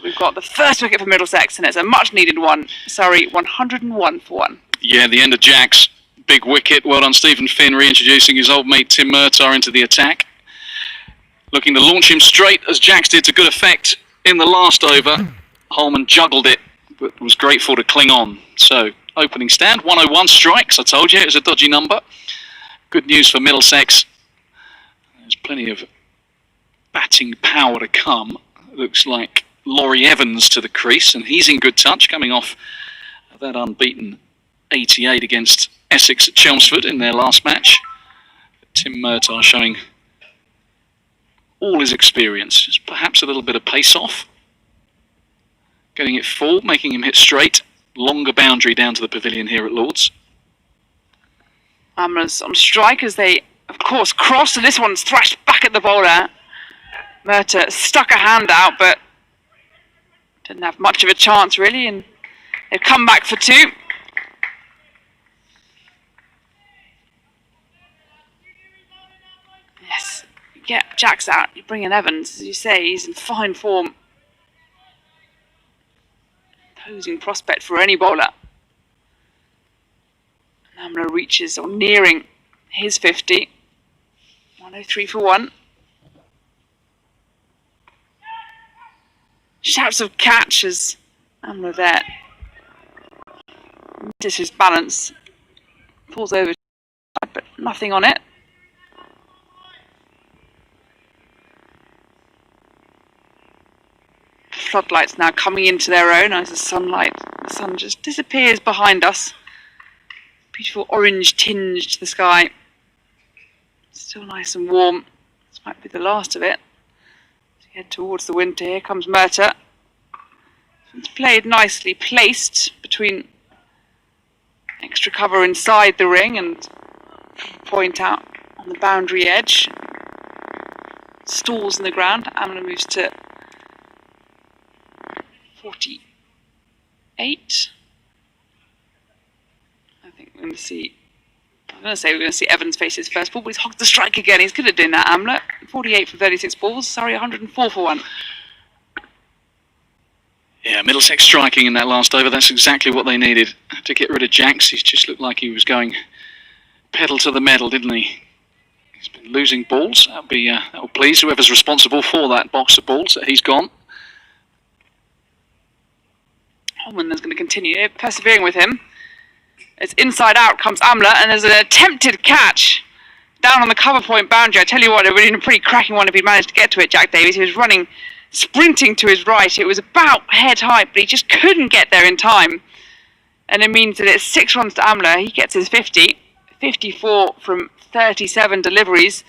We've got the first wicket for Middlesex, and it's a much-needed one. Surrey, 101 for 1. Yeah, the end of Jacks. Big wicket. Well done, Stephen Finn, reintroducing his old mate Tim Murtagh into the attack. Looking to launch him straight, as Jacks did to good effect in the last over. Holman juggled it, but was grateful to cling on. So, opening stand, 101 strikes. I told you, it was a dodgy number. Good news for Middlesex. There's plenty of batting power to come. Looks like Laurie Evans to the crease, and he's in good touch, coming off that unbeaten 88 against Essex at Chelmsford in their last match. Tim Murtagh showing all his experience, just perhaps a little bit of pace off. Getting it full, making him hit straight. Longer boundary down to the pavilion here at Lord's. Amla's on strike as they, of course, cross, and this one's thrashed back at the bowler. Murtagh stuck a hand out, but didn't have much of a chance, really, and they've come back for 2. Yes, you get Jacks out, you bring in Evans, as you say, he's in fine form. Posing prospect for any bowler. Amla reaches, or nearing, his 50. 103 for 1. Shouts of catch as Amla there misses his balance, falls over, but nothing on it. Floodlights now coming into their own as the sun just disappears behind us. Beautiful orange tinge to the sky. Still nice and warm. This might be the last of it. As we head towards the winter, here comes Murtagh. It's played nicely placed between extra cover inside the ring and point out on the boundary edge. Stalls in the ground. Amla moves to 48. I think we're going to see. I'm going to say we're going to see Evans face his first ball, but he's hogged the strike again. He's good at doing that, Amla. 48 for 36 balls. Surrey 104 for 1. Yeah, Middlesex striking in that last over. That's exactly what they needed to get rid of Jacks. He just looked like he was going pedal to the metal, didn't he? He's been losing balls. That'll please whoever's responsible for that box of balls that he's gone. Holman is going to continue persevering with him. It's inside out comes Amler, and there's an attempted catch down on the cover point boundary. I tell you what, it would have been a pretty cracking one if he'd managed to get to it, Jack Davies. He was running, sprinting to his right. It was about head height, but he just couldn't get there in time. And it means that it's 6 runs to Amler. He gets his 50. 54 from 37 deliveries.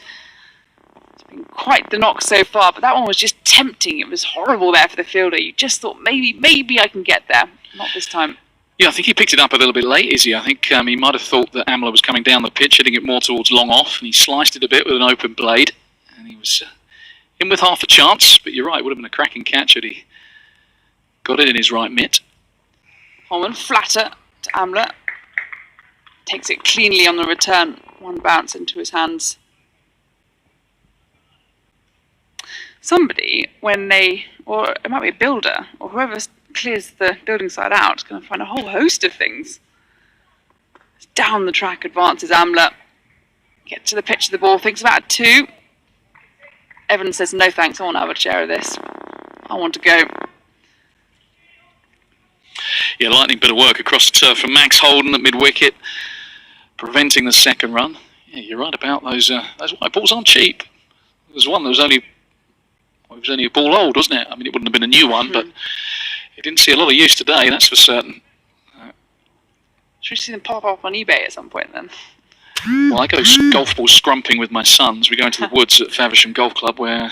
It's been quite the knock so far, but that one was just tempting. It was horrible there for the fielder. You just thought, maybe I can get there. Not this time. Yeah, I think he picked it up a little bit late, Izzy. I think he might have thought that Amler was coming down the pitch, hitting it more towards long off, and he sliced it a bit with an open blade. And he was in with half a chance, but you're right, it would have been a cracking catch had he got it in his right mitt. Holman flatter to Amler. Takes it cleanly on the return. One bounce into his hands. Somebody, or it might be a builder, or whoever clears the building site out, is going to find a whole host of things. Down the track advances Amler. Gets to the pitch of the ball, thinks about 2. Evans says, no thanks, I want to have a share of this. I want to go. Yeah, lightning bit of work across the turf from Max Holden at mid-wicket, preventing the second run. Yeah, you're right about those white balls aren't cheap. There was one that was only a ball old, wasn't it? I mean, it wouldn't have been a new one, but it didn't see a lot of use today, that's for certain. Should we see them pop up on eBay at some point then? Well, I go golf ball scrumping with my sons. We go into the woods at Faversham Golf Club where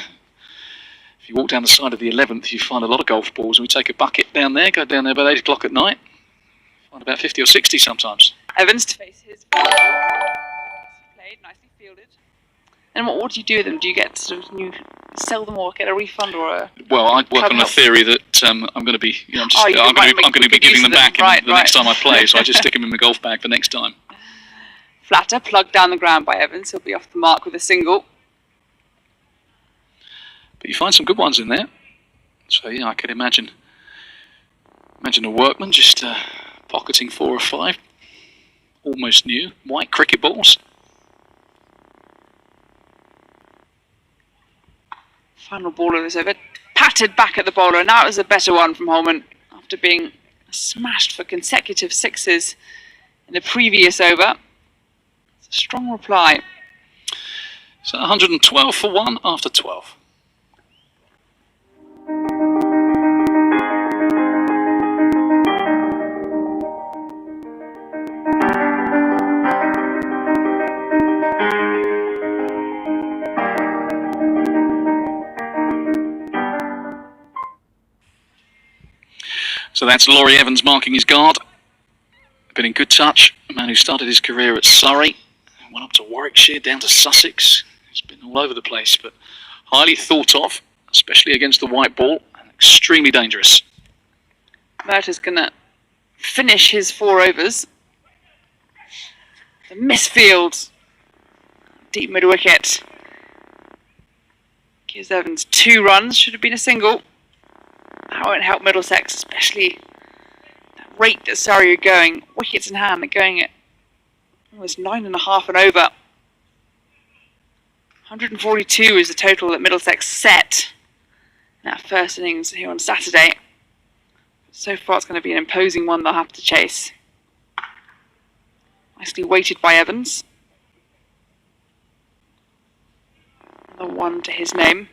if you walk down the side of the 11th, you find a lot of golf balls, and we take a bucket down there, go down there about 8 o'clock at night, find about 50 or 60 sometimes. Evans to face his played, nicely fielded. And what do you do with them? Do you get sell them or get a refund or a? Well, I work on the theory that I'm going to be, I'm going to be giving them back the next time I play, so I just stick them in my golf bag for next time. Flatter plugged down the ground by Evans. He'll be off the mark with a single. But you find some good ones in there. So yeah, I could imagine a workman just pocketing 4 or 5 almost new white cricket balls. Final ball of this over, patted back at the bowler. Now it was a better one from Holman after being smashed for consecutive 6s in the previous over. It's a strong reply. So 112 for 1 after 12. So that's Laurie Evans marking his guard. Been in good touch. A man who started his career at Surrey, went up to Warwickshire, down to Sussex. He's been all over the place, but highly thought of, especially against the white ball, and extremely dangerous. Murtaugh's going to finish his 4 overs. The misfield. Deep mid-wicket. Gives Evans 2 runs. Should have been a single. That won't help Middlesex, especially that rate that Surrey are going. Wickets in hand, they're going at almost 9.5 and over. 142 is the total that Middlesex set in that first innings here on Saturday. So far it's going to be an imposing one they'll have to chase. Nicely weighted by Evans. Another 1 to his name.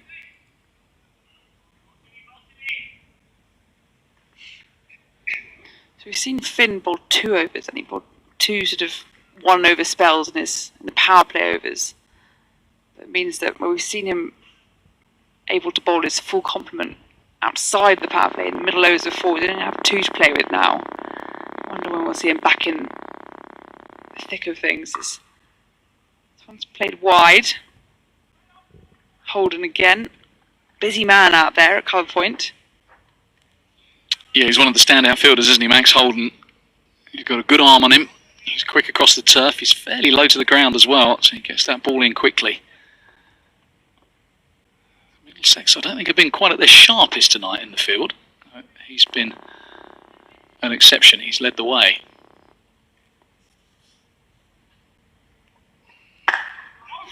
So we've seen Finn bowl 2 overs, and he bowled 2 sort of 1 over spells in the power play overs. That means that we've seen him able to bowl his full complement outside the power play in the middle overs before. We don't have 2 to play with now. I wonder when we'll see him back in the thick of things. This one's played wide. Holden again. Busy man out there at cover point. Yeah, he's one of the standout fielders, isn't he, Max Holden? He's got a good arm on him. He's quick across the turf. He's fairly low to the ground as well, so he gets that ball in quickly. Middlesex, I don't think, have been quite at their sharpest tonight in the field. he's been an exception. He's led the way.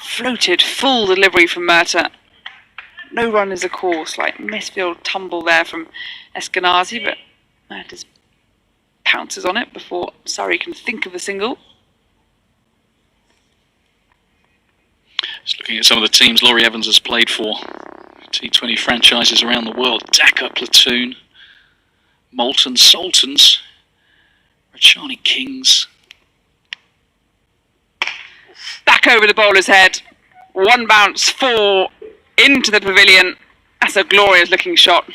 Floated, full delivery from Murtagh. No run is a course, like misfield tumble there from Eskenazi, but Murtagh pounces on it before Surrey can think of a single. Just looking at some of the teams Laurie Evans has played for. T20 franchises around the world. Dhaka Platoon, Moulton Sultans, Rachani Kings. Back over the bowler's head. One bounce, 4 into the pavilion. That's a glorious looking shot.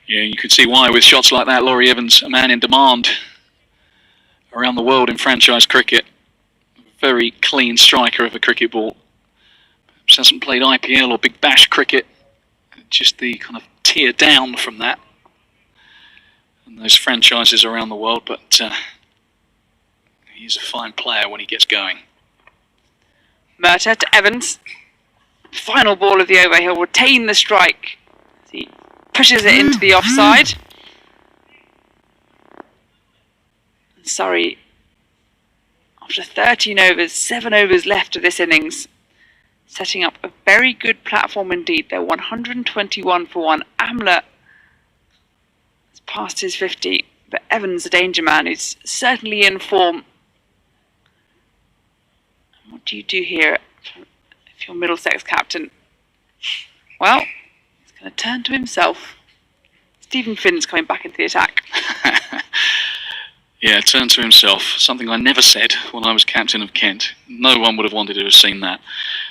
Yeah, you could see why with shots like that. Laurie Evans, a man in demand around the world in franchise cricket. Very clean striker of a cricket ball. Perhaps hasn't played IPL or Big Bash cricket. Just the kind of tear down from that. And those franchises around the world, but he's a fine player when he gets going. Murtagh to Evans. Final ball of the over. He'll retain the strike. He pushes it into the offside. And Surrey, after 13 overs, 7 overs left of this innings, setting up a very good platform indeed. They're 121 for 1. Amla has passed his 50, but Evans, a danger man, who's certainly in form. What do you do here if you're Middlesex captain? Well, he's going to turn to himself. Stephen Finn's coming back into the attack. Yeah, turn to himself. Something I never said when I was captain of Kent. No one would have wanted to have seen that.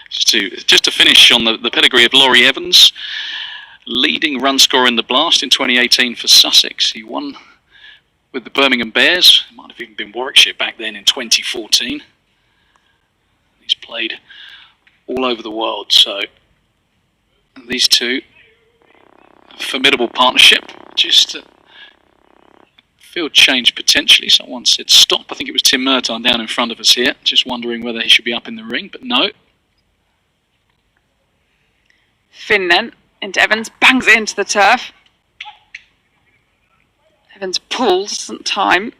Just to finish on the pedigree of Laurie Evans, leading run scorer in the Blast in 2018 for Sussex. He won with the Birmingham Bears. It might have even been Warwickshire back then in 2014. He's played all over the world, so these two, a formidable partnership. Just field change potentially. Someone said stop. I think it was Tim Murtagh down in front of us here, just wondering whether he should be up in the ring, but no. Finn then into Evans, bangs it into the turf. Evans pulls, doesn't time.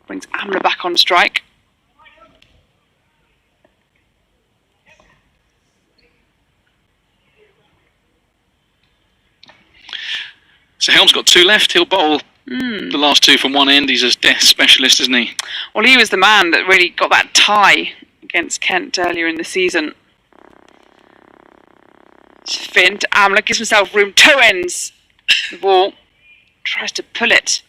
Brings Amla back on strike. So Helm's got 2 left. He'll bowl the last 2 from one end. He's a death specialist, isn't he? Well, he was the man that really got that tie against Kent earlier in the season. Finn to Amla, gives himself room, toe ends the ball, tries to pull it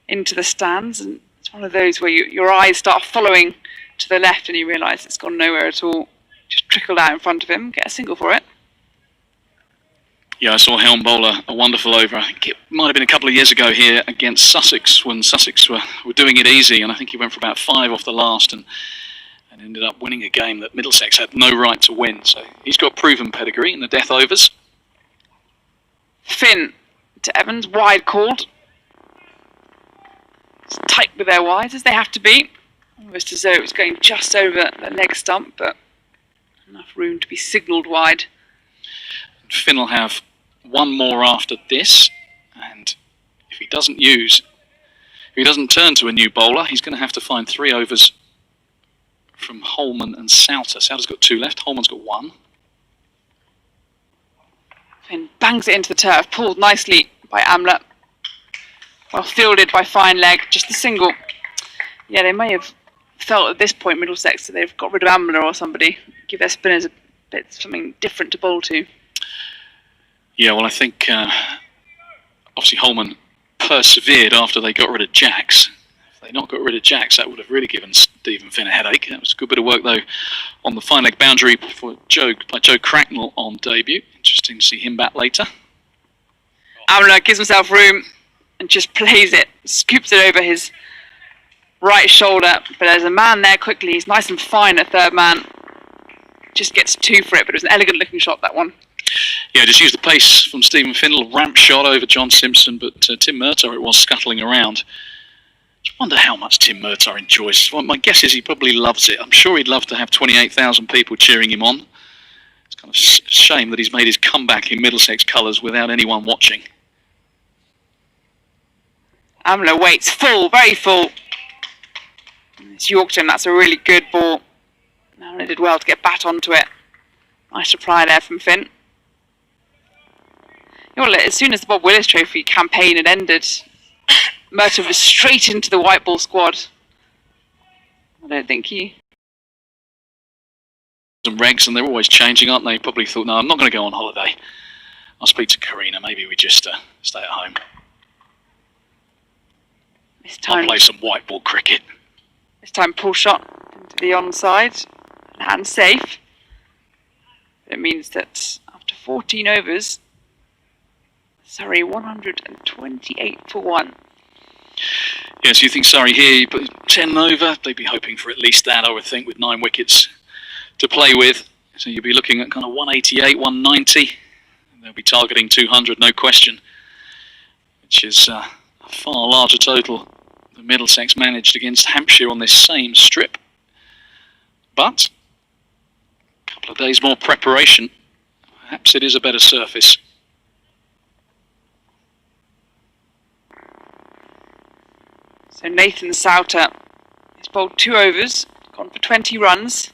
into the stands, and it's one of those where your eyes start following to the left and you realise it's gone nowhere at all. Just trickled out in front of him, get a single for it. Yeah, I saw Helm bowl a wonderful over. I think it might have been a couple of years ago here against Sussex when Sussex were doing it easy, and I think he went for about 5 off the last and ended up winning a game that Middlesex had no right to win. So he's got proven pedigree in the death overs. Finn to Evans, wide called. It's tight with their wides as they have to be. Almost as though it was going just over the leg stump, but enough room to be signalled wide. Finn will have 1 more after this, and if he doesn't turn to a new bowler, he's going to have to find 3 overs from Holman and Souter. Souter's got 2 left, Holman's got 1. Finn bangs it into the turf, pulled nicely by Amla. Well fielded by Fine Leg, just a single. Yeah, they may have felt at this point, Middlesex, that they've got rid of Amla or somebody. Give their spinners a bit something different to bowl to. Yeah, well, I think obviously Holman persevered after they got rid of Jacks. If they'd not got rid of Jacks, that would have really given Stephen Finn a headache. That was a good bit of work, though, on the fine leg boundary by Joe Cracknell on debut. Interesting to see him back later. Amla gives himself room and just plays it, scoops it over his right shoulder. But there's a man there quickly. He's nice and fine, a third man. Just gets 2 for it, but it was an elegant looking shot, that one. Yeah, just used the pace from Stephen Finn, a little ramp shot over John Simpson, but Tim Murtagh it was scuttling around. I wonder how much Tim Murtagh enjoys. Well, my guess is he probably loves it. I'm sure he'd love to have 28,000 people cheering him on. It's kind of a shame that he's made his comeback in Middlesex colours without anyone watching. Amler waits full, very full. It's Yorkton, that's a really good ball. Amler did well to get bat onto it. Nice reply there from Finn. You know, as soon as the Bob Willis Trophy campaign had ended, Merton was straight into the white ball squad. I don't think he... Some regs, and they're always changing, aren't they? Probably thought, no, I'm not going to go on holiday. I'll speak to Karina. Maybe we just stay at home. This time, I'll play some white ball cricket. This time, pull shot into the onside. Hand safe. It means that after 14 overs, Surrey 128 for 1. Yes, you think Surrey here, you put 10 over, they'd be hoping for at least that, I would think, with 9 wickets to play with. So you'll be looking at kind of 188, 190. And they'll be targeting 200, no question, which is a far larger total than Middlesex managed against Hampshire on this same strip. But a couple of days more preparation, perhaps it is a better surface. So Nathan Souter has bowled 2 overs, gone for 20 runs.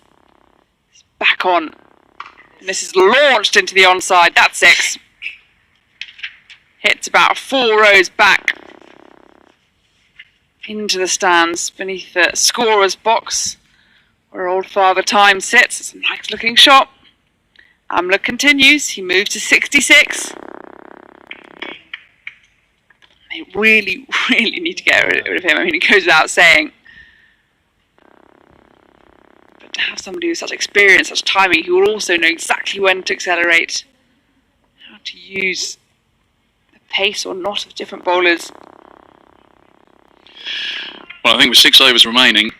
He's back on. And this is launched into the onside. That's 6. Hits about 4 rows back into the stands beneath the scorer's box where old Father Time sits. It's a nice looking shot. Amler continues. He moves to 66. They really, really need to get rid of him. I mean, it goes without saying. But to have somebody with such experience, such timing, who will also know exactly when to accelerate, how to use the pace or not of different bowlers. Well, I think with 6 overs remaining,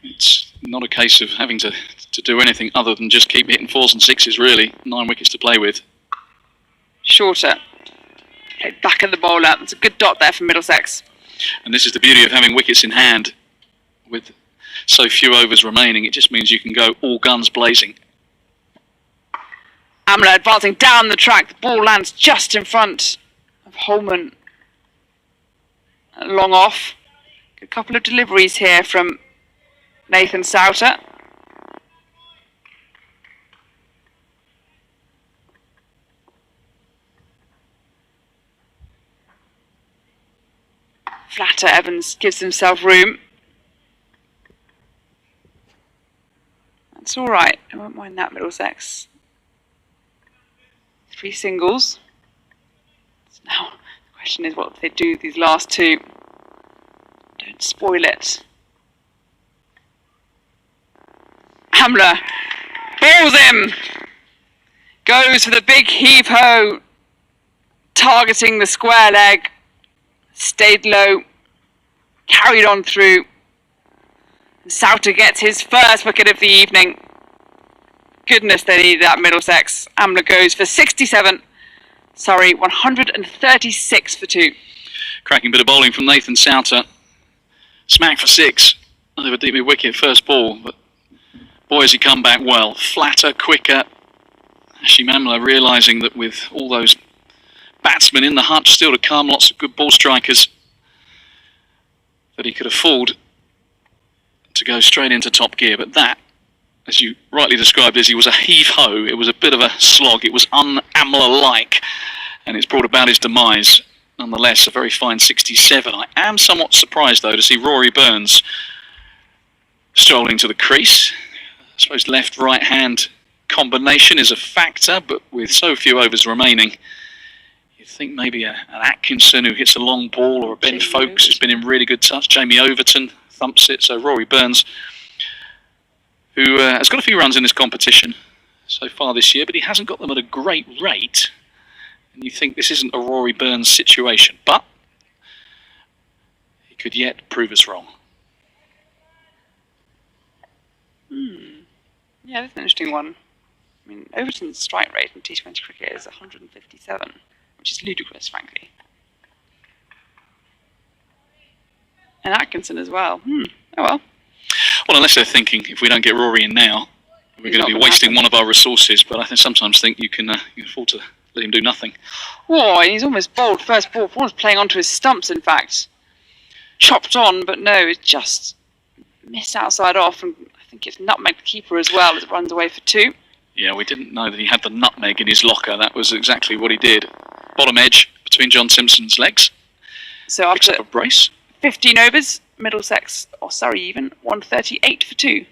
it's not a case of having to do anything other than just keep hitting 4s and 6s, really. 9 wickets to play with. Shorter. Played back at the bowler. That's a good dot there from Middlesex. And this is the beauty of having wickets in hand. With so few overs remaining, it just means you can go all guns blazing. Amler advancing down the track. The ball lands just in front of Holman. Long off. A couple of deliveries here from Nathan Souter. Flatter, Evans gives himself room. That's all right. I won't mind that, Middlesex. 3 singles. So now the question is, what do they do with these last 2? Don't spoil it. Amler balls him. Goes for the big heave-ho. Targeting the square leg. Stayed low, carried on through. And Souter gets his first wicket of the evening. Goodness, they needed that, Middlesex. Amler goes for 67. Surrey 136 for 2. Cracking bit of bowling from Nathan Souter. Smack for 6. Over deep mid wicket, first ball, but boy has he come back well. Flatter, quicker. Hashim Amla realising that with all those batsmen in the hutch still to come, lots of good ball strikers, that he could afford to go straight into top gear. But that, as you rightly described, Izzy, was a heave-ho. It was a bit of a slog. It was un-Amler-like, and it's brought about his demise. Nonetheless, a very fine 67. I am somewhat surprised, though, to see Rory Burns strolling to the crease. I suppose left-right hand combination is a factor, but with so few overs remaining, think maybe an Atkinson who hits a long ball, or a Ben Folkes who's been in really good touch. Jamie Overton thumps it. So Rory Burns, who has got a few runs in this competition so far this year, but he hasn't got them at a great rate. And you think this isn't a Rory Burns situation, but he could yet prove us wrong. Yeah, that's an interesting one. I mean, Overton's strike rate in T20 cricket is 157. Which is ludicrous, frankly. And Atkinson as well. Oh well. Well, unless they're thinking, if we don't get Rory in now, we're going to be wasting one of our resources. But I sometimes think you can afford to let him do nothing. Oh, and he's almost bowled first ball. Almost playing onto his stumps, in fact. Chopped on, but no, it's just missed outside off. And I think it's nutmegged the keeper as well as it runs away for 2. Yeah, we didn't know that he had the nutmeg in his locker. That was exactly what he did. Bottom edge between John Simpson's legs. So Picks after up a brace. 15 overs, Middlesex, or Surrey even, 138 for 2.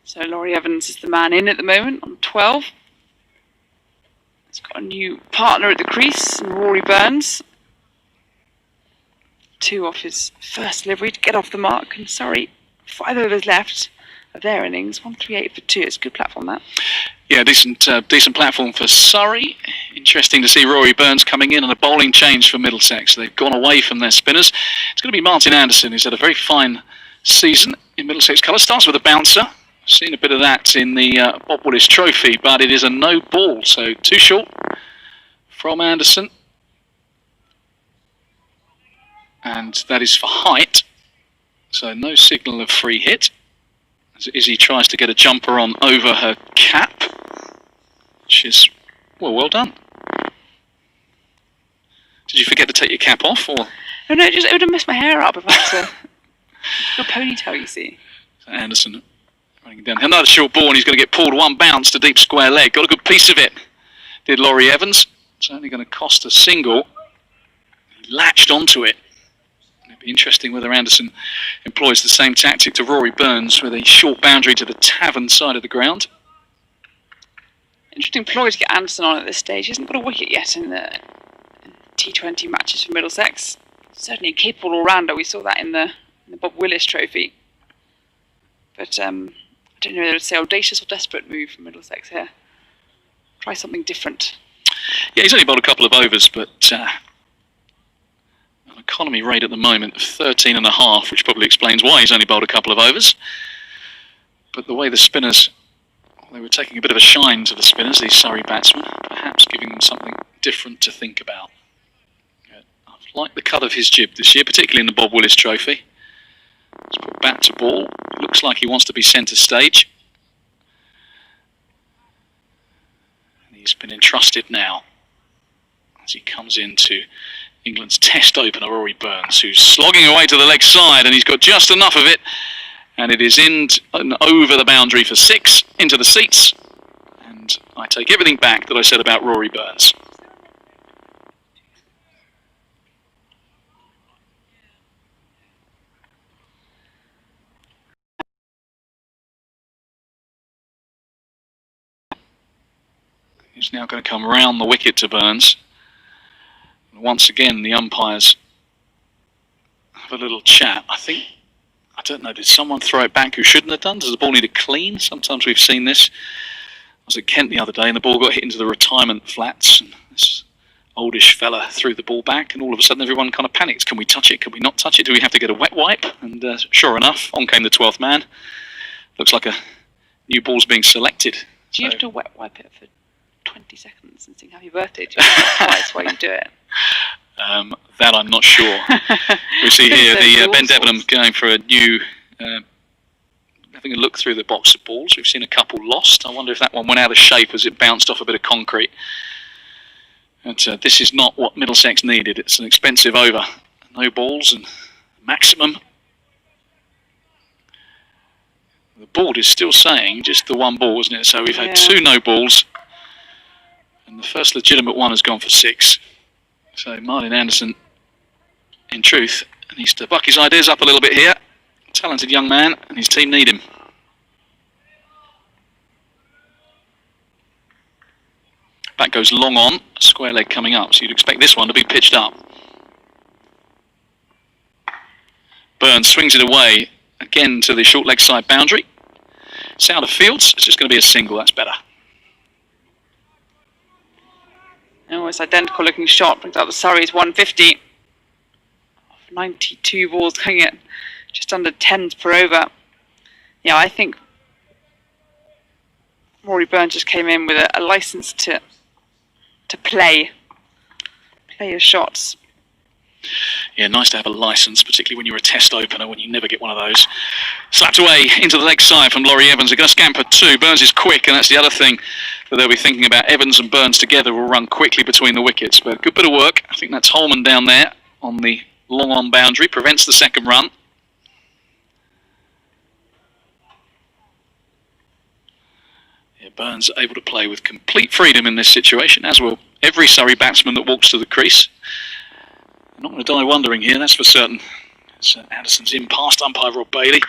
So Laurie Evans is the man in at the moment on 12. He's got a new partner at the crease, and Rory Burns. 2 off his first delivery to get off the mark. And Surrey, 5 overs left of their innings, 138 for 2. It's a good platform, that. Yeah, decent platform for Surrey. Interesting to see Rory Burns coming in on a bowling change for Middlesex. They've gone away from their spinners. It's going to be Martin Anderson, who's had a very fine season in Middlesex colours. Starts with a bouncer. Seen a bit of that in the Bob Willis Trophy, but it is a no ball, so too short from Anderson. And that is for height, so no signal of free hit. As Izzy tries to get a jumper on over her cap, which is, well done. Did you forget to take your cap off, or? No, it would have messed my hair up if I had to. A ponytail, you see. Anderson running down. Another short ball, and he's going to get pulled 1 bounce to deep square leg. Got a good piece of it, did Laurie Evans. It's only going to cost a single. He latched onto it. It'd be interesting whether Anderson employs the same tactic to Rory Burns with a short boundary to the tavern side of the ground. Interesting ploy to get Anderson on at this stage. He hasn't got a wicket yet in the T20 matches for Middlesex. Certainly a capable all-rounder. We saw that in the Bob Willis Trophy. But I don't know whether it's an audacious or desperate move from Middlesex here. Try something different. Yeah, he's only bowled a couple of overs, but an economy rate at the moment of 13.5, which probably explains why he's only bowled a couple of overs. But the way the spinners, they were taking a bit of a shine to the spinners, these Surrey batsmen, perhaps giving them something different to think about. I've liked the cut of his jib this year, particularly in the Bob Willis Trophy. He's put bat to ball. Looks like he wants to be centre stage. And he's been entrusted now as he comes into England's Test opener, Rory Burns, who's slogging away to the leg side, and he's got just enough of it. And it is in and over the boundary for 6, into the seats. And I take everything back that I said about Rory Burns. He's now going to come round the wicket to Burns. And once again, the umpires have a little chat. I don't know, did someone throw it back who shouldn't have done? Does the ball need a clean? Sometimes we've seen this. I was at Kent the other day and the ball got hit into the retirement flats. And this oldish fella threw the ball back, and all of a sudden everyone kind of panicked. Can we touch it? Can we not touch it? Do we have to get a wet wipe? And sure enough, on came the 12th man. Looks like a new ball's being selected. Do you have to wet wipe it for 20 seconds and sing happy birthday to you? That's why you do it. That I'm not sure. We see here the Ben Debenham going for a new, having a look through the box of balls. We've seen a couple lost. I wonder if that one went out of shape as it bounced off a bit of concrete. But this is not what Middlesex needed. It's an expensive over. No balls and maximum. The board is still saying just the 1 ball, isn't it? So we've had 2 no balls, and the first legitimate one has gone for 6. So Martin Anderson, in truth, needs to buck his ideas up a little bit here. Talented young man, and his team need him. Bat goes long on, square leg coming up, so you'd expect this one to be pitched up. Burns swings it away, again to the short leg side boundary. It's out of fields, it's just going to be a single, that's better. It's identical looking shot, brings up the Surrey's 150. 92 balls going at just under 10s per over. Yeah, I think Rory Burns just came in with a license to play his shots. Yeah, nice to have a licence, particularly when you're a test opener, when you never get one of those. Slapped away into the leg side from Laurie Evans. They're going to scamper two. Burns is quick, and that's the other thing that they'll be thinking about. Evans and Burns together will run quickly between the wickets. But a good bit of work. I think that's Holman down there on the long-on boundary. Prevents the second run. Yeah, Burns able to play with complete freedom in this situation, as will every Surrey batsman that walks to the crease. I'm not going to die wondering here, that's for certain. So Anderson's in past umpire Rob Bailey,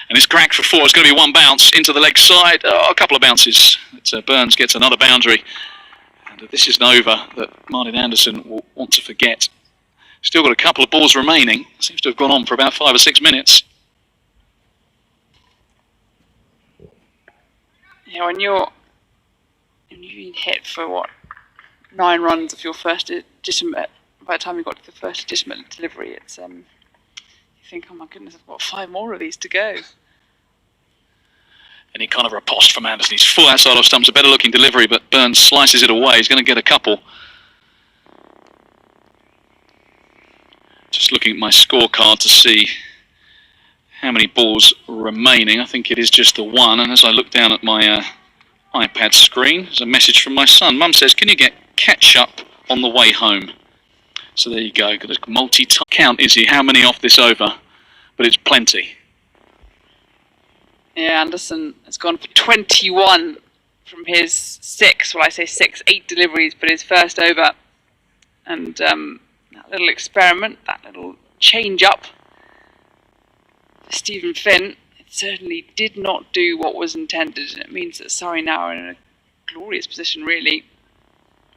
and it's cracked for four. It's going to be one bounce into the leg side. Oh, a couple of bounces. Burns gets another boundary, and this is an over that Martin Anderson will want to forget. Still got a couple of balls remaining. Seems to have gone on for about 5 or 6 minutes. Yeah, when you've been hit for what, 9 runs of your first legitimate. By the time you got to the first legitimate delivery, it's you think, oh my goodness, I've got 5 more of these to go. Any kind of riposte from Anderson. He's full outside off stumps, a better looking delivery, but Burns slices it away. He's going to get a couple. Just looking at my scorecard to see how many balls remaining. I think it is just the one, and as I look down at my iPad screen, there's a message from my son. Mum says, can you get ketchup on the way home? So there you go. Got a multi-count, Izzy, how many off this over? But it's plenty. Yeah, Anderson has gone for 21 from his 6, well I say 6, 8 deliveries, but his first over. And that little experiment, that little change-up for Stephen Finn, it certainly did not do what was intended. And it means that Surrey now are in a glorious position, really.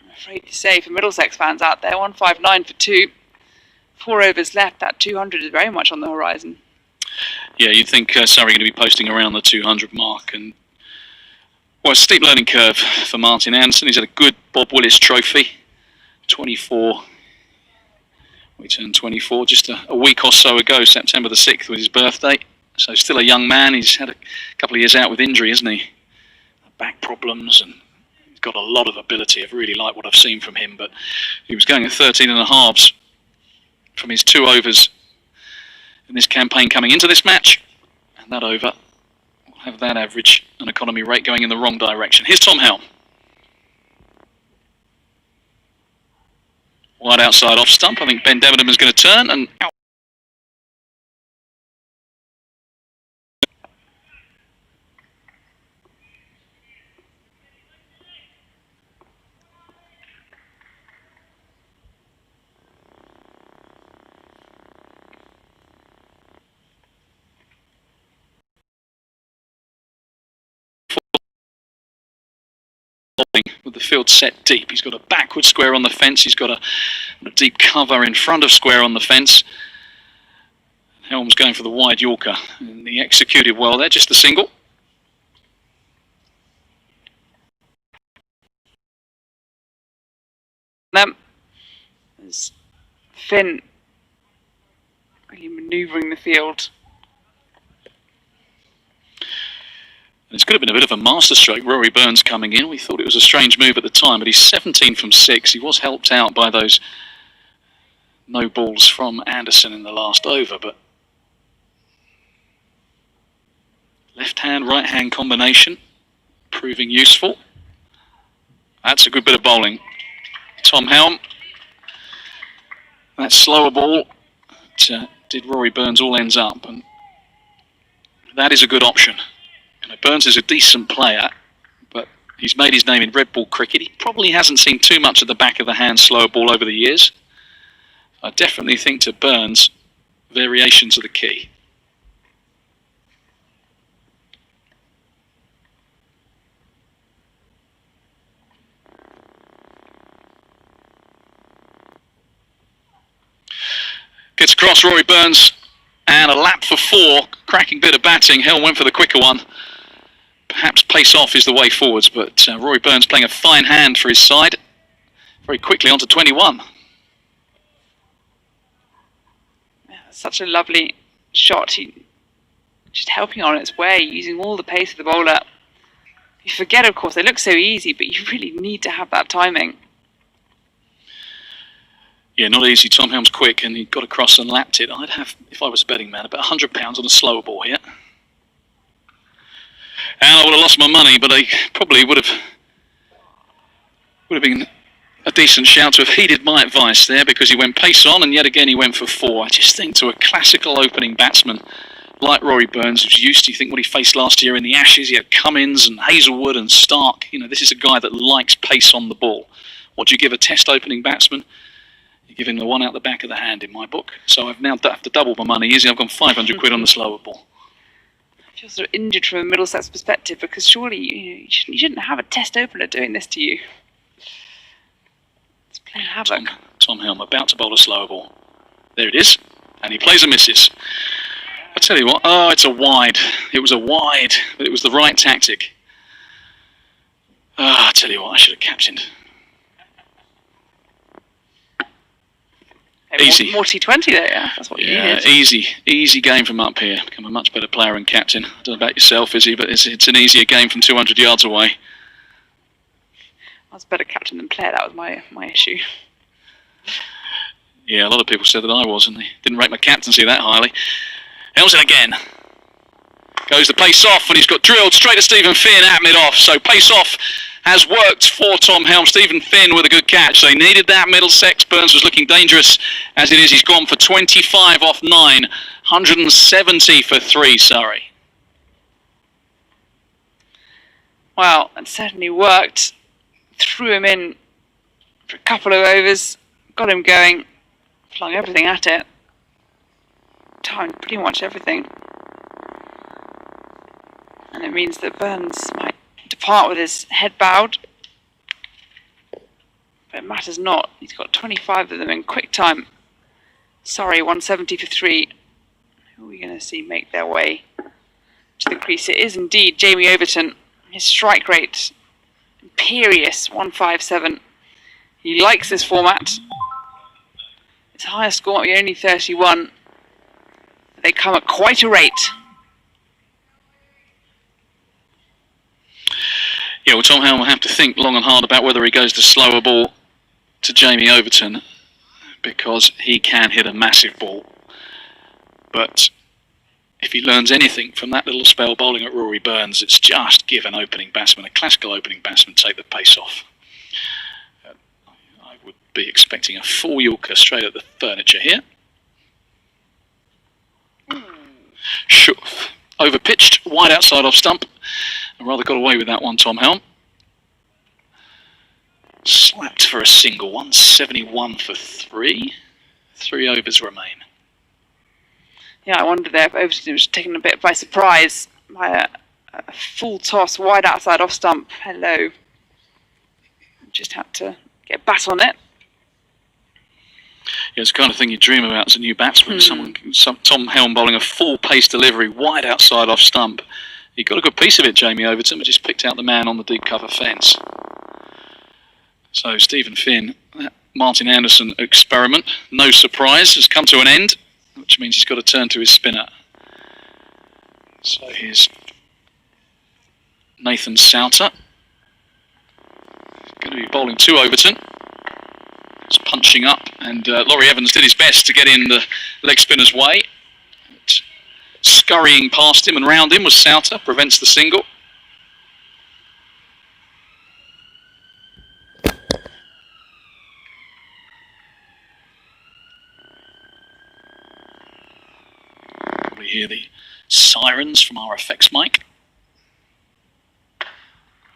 I'm afraid to say, for Middlesex fans out there, 159 for 2. 4 overs left. That 200 is very much on the horizon. Yeah, you'd think Surrey are going to be posting around the 200 mark. And well, a steep learning curve for Martin Anderson. He's had a good Bob Willis trophy. 24. We turned 24 just a week or so ago. September the 6th was his birthday. So still a young man. He's had a couple of years out with injury, hasn't he? Back problems, and he's got a lot of ability. I've really liked what I've seen from him, but he was going at 13 and a halves from his 2 overs in this campaign coming into this match, and that over will have that average and economy rate going in the wrong direction. Here's Tom Helm. Wide outside off stump. I think Ben Debenham is going to turn and out. With the field set deep. He's got a backward square on the fence. He's got a deep cover in front of square on the fence. Helm's going for the wide Yorker, and he executed well there, just the single. There's Finn really manoeuvring the field. It's could have been a bit of a masterstroke, Rory Burns coming in. We thought it was a strange move at the time, but he's 17 from 6. He was helped out by those no balls from Anderson in the last over, but left-hand, right-hand combination proving useful. That's a good bit of bowling. Tom Helm. That slower ball did Rory Burns all ends up, and that is a good option. Burns is a decent player, but he's made his name in red ball cricket. He probably hasn't seen too much at the back of the hand slower ball over the years. I definitely think to Burns, variations are the key. Gets across Rory Burns, and a lap for 4. Cracking bit of batting. Helm went for the quicker one. Perhaps pace off is the way forwards, but Rory Burns playing a fine hand for his side. Very quickly onto 21. Yeah, such a lovely shot. He just helping on its way, using all the pace of the bowler. You forget, of course, they look so easy, but you really need to have that timing. Yeah, not easy. Tom Helm's quick, and he got across and lapped it. I'd have, if I was a betting man, about £100 on a slower ball here. And I would have lost my money, but I probably would have been a decent shout to have heeded my advice there, because he went pace on, and yet again he went for 4. I just think to a classical opening batsman like Rory Burns, who's used to, you think what he faced last year in the Ashes, he had Cummins and Hazelwood and Stark. You know, this is a guy that likes pace on the ball. What do you give a test opening batsman? You give him the one out the back of the hand in my book. So I've now have to double my money. Easy, I've gone 500 quid on the slower ball. I feel sort of injured from a Middlesex perspective, because surely you shouldn't have a test opener doing this to you. It's playing havoc. Tom Helm about to bowl a slower ball. There it is. And he plays a misses. I tell you what, oh, it's a wide. It was a wide, but it was the right tactic. I tell you what, I should have captained. Easy. More T20 there, yeah. That's what you needed. Easy game from up here. Become a much better player and captain. I don't know about yourself, Izzy, but it's an easier game from 200 yards away. I was better captain than player. That was my issue. Yeah, a lot of people said that I was, and they didn't rate my captaincy that highly. Helms it again. Goes the pace off, and he's got drilled straight to Stephen Finn at mid-off. So pace off has worked for Tom Helm. Stephen Finn with a good catch. They needed that. Middlesex. Burns was looking dangerous. As it is, he's gone for 25 off 9. 170 for 3, Surrey. Well, it certainly worked. Threw him in for a couple of overs. Got him going. Flung everything at it. Timed pretty much everything. And it means that Burns might depart with his head bowed. But it matters not. He's got 25 of them in quick time. Sorry, 170 for 3. Who are we going to see make their way to the crease? It is indeed Jamie Overton. His strike rate, imperious, 157. He likes this format. His highest score might be only 31. They come at quite a rate. Yeah, well, Tom Helm will have to think long and hard about whether he goes the slower ball to Jamie Overton, because he can hit a massive ball. But if he learns anything from that little spell bowling at Rory Burns, it's just give an opening batsman, a classical opening batsman, take the pace off. I would be expecting a full Yorker straight at the furniture here. Sure. Over-pitched, wide outside off stump. And rather got away with that one, Tom Helm. Slapped for a single, 171 for 3. 3 overs remain. Yeah, I wondered there if Overton was taken a bit by surprise by a full toss, wide outside off stump. Hello. Just had to get a bat on it. Yeah, it's the kind of thing you dream about as a new batsman. Tom Helm bowling a full pace delivery, wide outside off stump. He got a good piece of it, Jamie Overton, but just picked out the man on the deep cover fence. So Stephen Finn, that Martin Anderson experiment, no surprise, has come to an end, which means he's got to turn to his spinner. So here's Nathan Souter. Going to be bowling to Overton. He's punching up, and Laurie Evans did his best to get in the leg spinner's way. But scurrying past him and round him was Souter, prevents the single. We hear the sirens from our effects mic.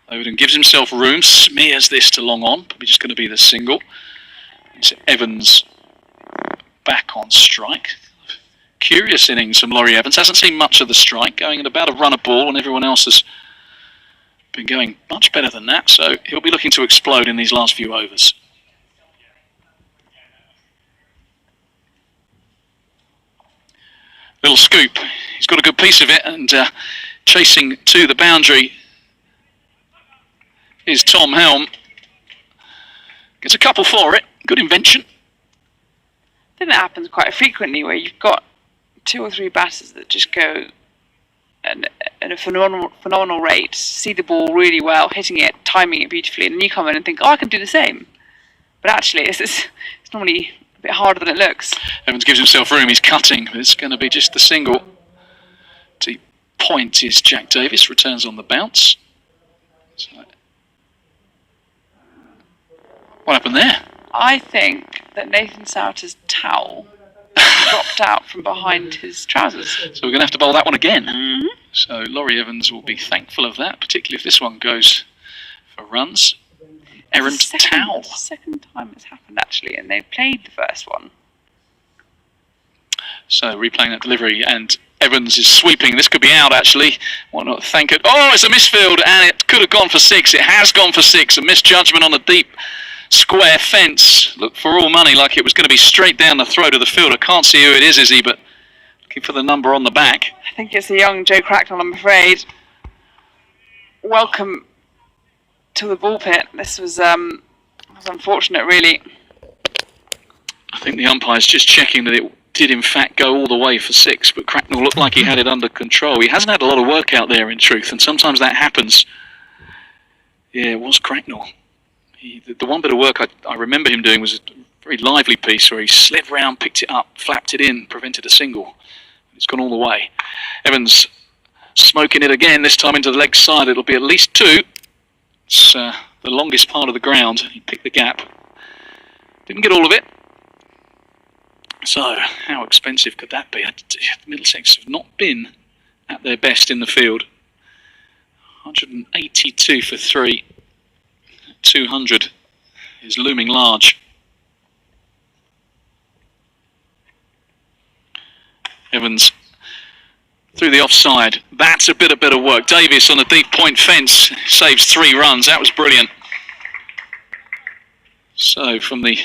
Overton gives himself room, smears this to long on, probably just going to be the single. It's Evans back on strike. Curious innings from Laurie Evans. Hasn't seen much of the strike, going at about a run a ball, and everyone else has been going much better than that, so he'll be looking to explode in these last few overs. Little scoop. He's got a good piece of it, and chasing to the boundary is Tom Helm. Gets a couple for it. Good invention. I think that happens quite frequently, where you've got 2 or 3 batters that just go at a phenomenal rate, see the ball really well, hitting it, timing it beautifully, and then you come in and think, oh, I can do the same. But actually, it's normally a bit harder than it looks. Evans gives himself room, he's cutting, but it's going to be just the single. Deep point is Jack Davis, returns on the bounce. So, what happened there? I think that Nathan Souter's towel dropped out from behind his trousers. So we're going to have to bowl that one again. Mm-hmm. So Laurie Evans will be thankful of that, particularly if this one goes for runs. Errant towel. Second time it's happened, actually, and they played the first one. So replaying that delivery, and Evans is sweeping. This could be out, actually. Why not thank it? Oh, it's a misfield, and it could have gone for 6. It has gone for 6. A misjudgment on the deep square fence. Looked for all money like it was going to be straight down the throat of the fielder. Can't see who it is he? But looking for the number on the back. I think it's the young Joe Cracknell, I'm afraid. Welcome to the ball pit. This was unfortunate, really. I think the umpire's just checking that it did in fact go all the way for 6, but Cracknell looked like he had it under control. He hasn't had a lot of work out there, in truth, and sometimes that happens. Yeah, it was Cracknell. The one bit of work I remember him doing was a very lively piece where he slid round, picked it up, flapped it in, prevented a single. It's gone all the way. Evans smoking it again, this time into the leg side. It'll be at least 2. It's the longest part of the ground. He picked the gap. Didn't get all of it. So, how expensive could that be? Middlesex have not been at their best in the field. 182 for 3. 200 is looming large. Evans through the offside. That's a bit of work. Davis on the deep point fence saves 3 runs. That was brilliant. So from the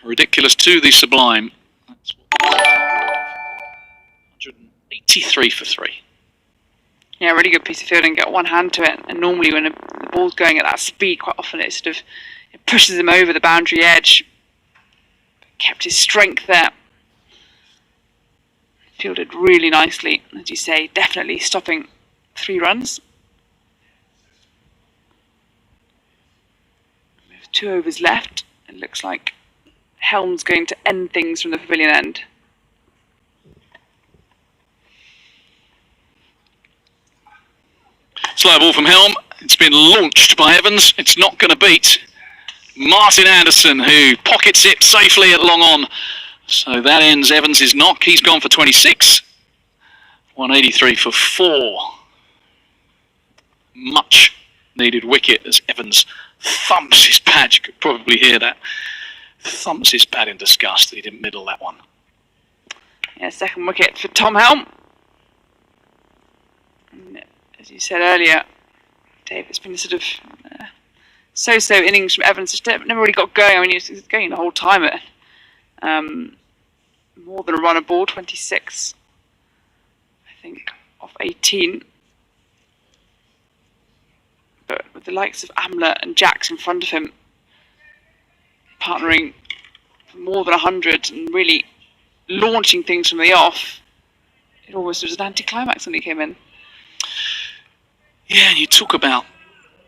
ridiculous to the sublime. That's 183 for 3. Yeah, really good piece of fielding. Get one hand to it, and normally when the ball's going at that speed, quite often it pushes him over the boundary edge. Kept his strength there. Fielded really nicely, as you say, definitely stopping 3 runs. With 2 overs left, it looks like Helm's going to end things from the pavilion end. Slow ball from Helm. It's been launched by Evans. It's not going to beat Martin Anderson, who pockets it safely at long on. So that ends Evans' knock. He's gone for 26. 183 for 4. Much needed wicket as Evans thumps his pad. You could probably hear that. Thumps his pad in disgust that he didn't middle that one. Yeah, second wicket for Tom Helm. And as you said earlier, Dave, it's been a sort of so-so innings from Evans. Just never really got going. I mean, he was going the whole time at more than a run a ball, 26, I think, off 18. But with the likes of Amler and Jacks in front of him, partnering for more than 100 and really launching things from the off, it almost was an anticlimax when he came in. Yeah, and you talk about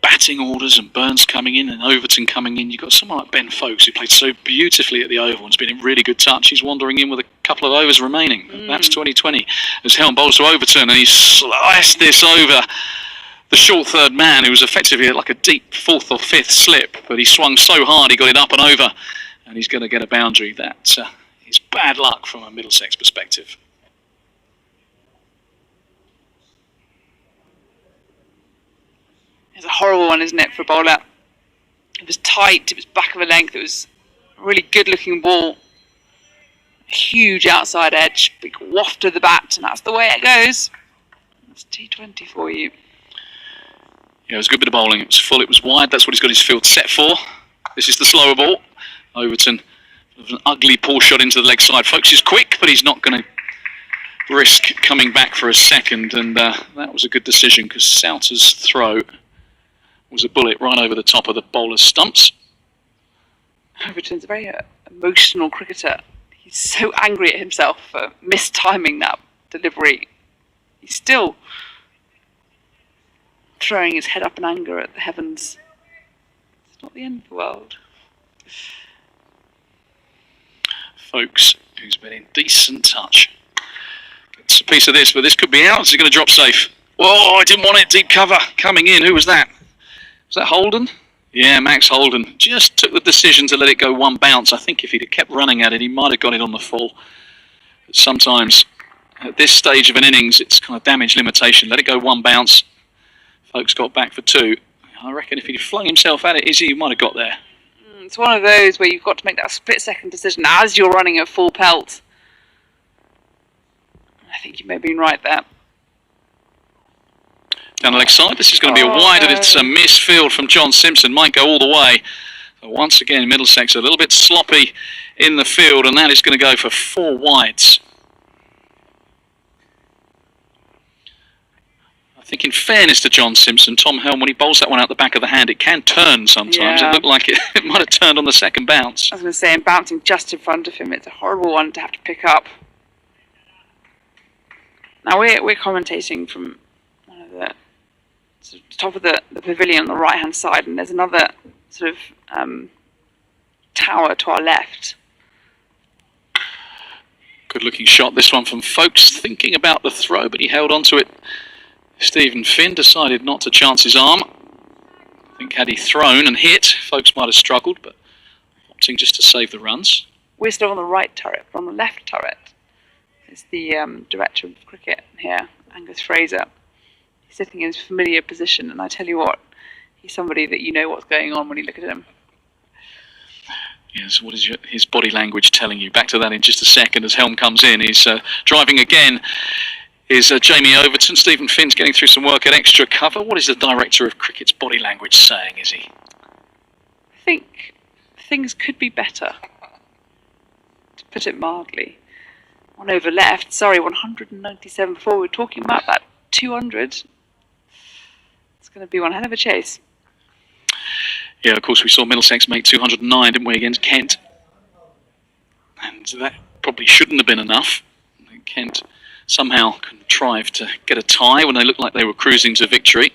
batting orders and Burns coming in and Overton coming in. You've got someone like Ben Folkes who played so beautifully at the Oval and has been in really good touch. He's wandering in with a couple of overs remaining. That's 2020. As Helm bowls to Overton, and he's sliced this over the short third man, who was effectively like a deep 4th or 5th slip, but he swung so hard he got it up and over, and he's going to get a boundary. That is bad luck from a Middlesex perspective. It's a horrible one, isn't it, for a bowler? It was tight, it was back of a length, it was a really good looking ball. Huge outside edge, big waft of the bat, and that's the way it goes. That's T20 for you. Yeah, it was a good bit of bowling. It was full, it was wide. That's what he's got his field set for. This is the slower ball. Overton, an ugly poor shot into the leg side. Folkes is quick, but he's not going to risk coming back for a second. And that was a good decision because Souter's throw was a bullet right over the top of the bowler's stumps. Overton's a very emotional cricketer. He's so angry at himself for mistiming that delivery. He's still throwing his head up in anger at the heavens. It's not the end of the world. Folks, who's been in decent touch. It's a piece of this, but this could be out. Is he going to drop safe? Whoa, I didn't want it. Deep cover coming in. Who was that? Was that Holden? Yeah, Max Holden. Just took the decision to let it go one bounce. I think if he'd have kept running at it, he might have got it on the full. But sometimes, at this stage of an innings, it's kind of damage limitation. Let it go one bounce. Folks got back for two. I reckon if he'd flung himself at it, he might have got there. It's one of those where you've got to make that split-second decision as you're running at full pelt. I think you may have been right there. Down the leg side, this is going to be a wide, and it's a missed field from John Simpson. Might go all the way. So once again, Middlesex a little bit sloppy in the field, and that is going to go for 4 wides. I think in fairness to John Simpson, Tom Helm, when he bowls that one out the back of the hand, it can turn sometimes. Yeah. It looked like it might have turned on the second bounce. I was going to say, and bouncing just in front of him, it's a horrible one to have to pick up. Now we're commentating from one of the sort of top of the pavilion on the right-hand side, and there's another sort of tower to our left. Good looking shot, this one from Folks, thinking about the throw, but he held on to it. Stephen Finn decided not to chance his arm. I think had he thrown and hit, Folks might have struggled, but opting just to save the runs. We're still on the right turret, but on the left turret is the director of cricket here, Angus Fraser. He's sitting in his familiar position, and I tell you what, he's somebody that you know what's going on when you look at him. Yes, what is his body language telling you? Back to that in just a second as Helm comes in. He's driving again. Is Jamie Overton. Stephen Finn's getting through some work at extra cover. What is the director of cricket's body language saying, is he? I think things could be better, to put it mildly. One over left, sorry, 197 before. We were talking about that 200. It's going to be one hell of a chase. Yeah, of course, we saw Middlesex make 209, didn't we, against Kent? And that probably shouldn't have been enough. Kent somehow contrived to get a tie when they looked like they were cruising to victory.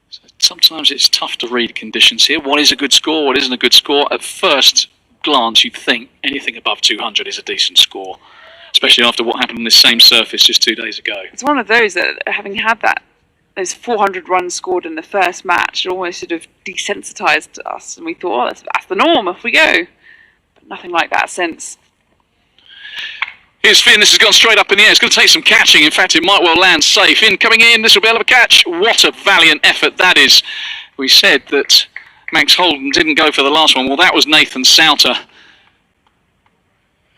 So sometimes it's tough to read conditions here. What is a good score? What isn't a good score? At first glance, you'd think anything above 200 is a decent score, especially after what happened on this same surface just 2 days ago. It's one of those that, having had those 400 runs scored in the first match, it almost sort of desensitised us, and we thought, oh, that's the norm, off we go. But nothing like that since. Here's Finn, this has gone straight up in the air. It's going to take some catching. In fact, it might well land safe. In, coming in, this will be a hell of a catch. What a valiant effort that is. We said that Max Holden didn't go for the last one. Well, that was Nathan Souter,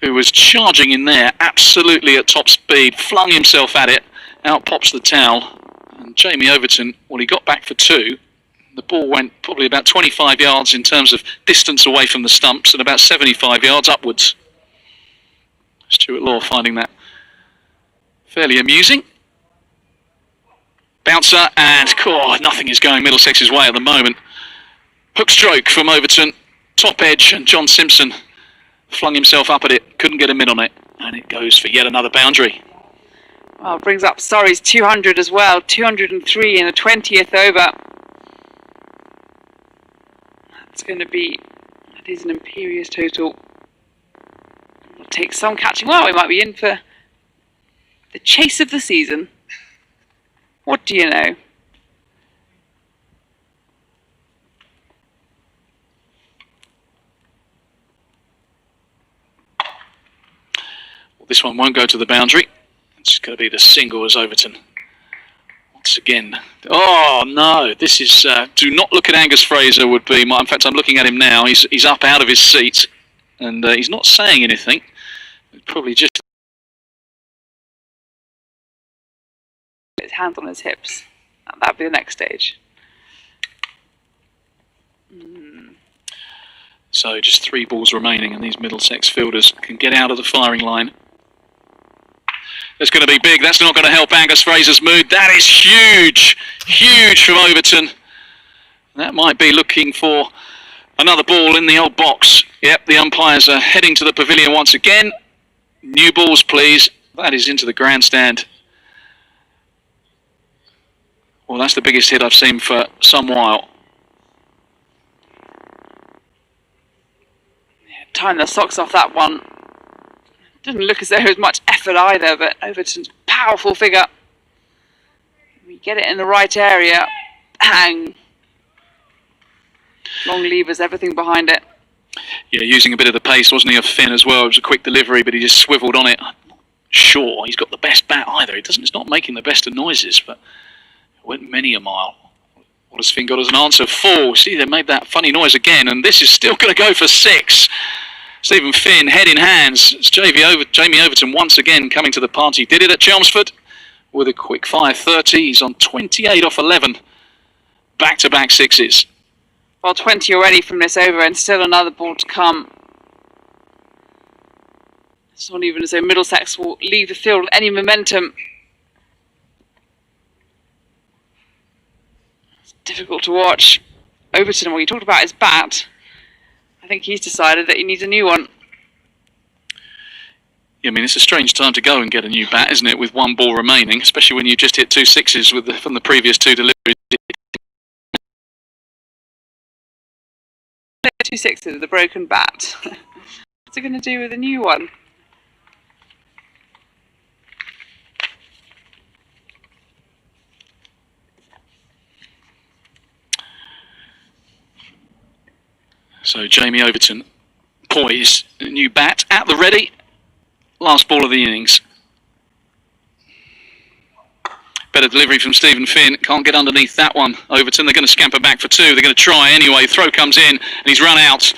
who was charging in there, absolutely at top speed, flung himself at it. Out pops the towel. And Jamie Overton, well, he got back for 2. The ball went probably about 25 yards in terms of distance away from the stumps and about 75 yards upwards. Stuart Law finding that fairly amusing. Bouncer, and nothing is going Middlesex's way at the moment. Hook stroke from Overton, top edge, and John Simpson flung himself up at it, couldn't get a mid on it, and it goes for yet another boundary. Well, brings up Surrey's 200 as well, 203 in the 20th over. That is an imperious total. It'll take some catching. Well, we might be in for the chase of the season. What do you know? Well, this one won't go to the boundary. It's going to be the single as Overton. Once again. Oh, no. This is... do not look at Angus Fraser would be... In fact, I'm looking at him now. He's up out of his seat. And he's not saying anything. Probably just... His hands on his hips. That'd be the next stage. So just 3 balls remaining, and these Middlesex fielders can get out of the firing line. It's going to be big. That's not going to help Angus Fraser's mood. That is huge. Huge from Overton. That might be looking for another ball in the old box. Yep, the umpires are heading to the pavilion once again. New balls, please. That is into the grandstand. Well, that's the biggest hit I've seen for some while. Tying the socks off that one. Doesn't look as though there was much effort either, but Overton's powerful figure. We get it in the right area. Bang! Long levers, everything behind it. Yeah, using a bit of the pace, wasn't he, of Finn as well? It was a quick delivery, but he just swiveled on it. I'm not sure he's got the best bat either. It's not making the best of noises, but it went many a mile. What has Finn got as an answer? 4. See, they made that funny noise again, and this is still going to go for 6. Stephen Finn, head in hands. It's Jamie Overton once again coming to the party. Did it at Chelmsford with a quick 5.30. He's on 28 off 11. Back-to-back 6s. Well, 20 already from this over, and still another ball to come. It's not even as though Middlesex will leave the field with any momentum. It's difficult to watch. Overton, well, you talked about his bat. I think he's decided that he needs a new one. Yeah, I mean, it's a strange time to go and get a new bat, isn't it, with one ball remaining, especially when you just hit 2 6s from the previous 2 deliveries. 2 6s with a broken bat. What's he going to do with a new one? So Jamie Overton poised, a new bat at the ready. Last ball of the innings. Better delivery from Stephen Finn. Can't get underneath that one. Overton, they're going to scamper back for 2. They're going to try anyway. Throw comes in and he's run out.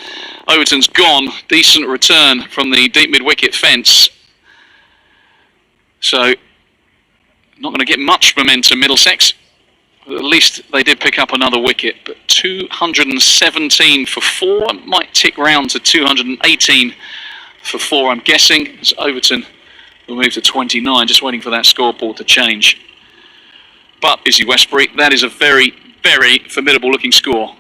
Overton's gone. Decent return from the deep mid-wicket fence. So, not going to get much momentum, Middlesex. At least they did pick up another wicket, but 217 for 4 might tick round to 218 for 4, I'm guessing, as Overton will move to 29, just waiting for that scoreboard to change. But, Izzy Westbury, that is a very, very formidable looking score.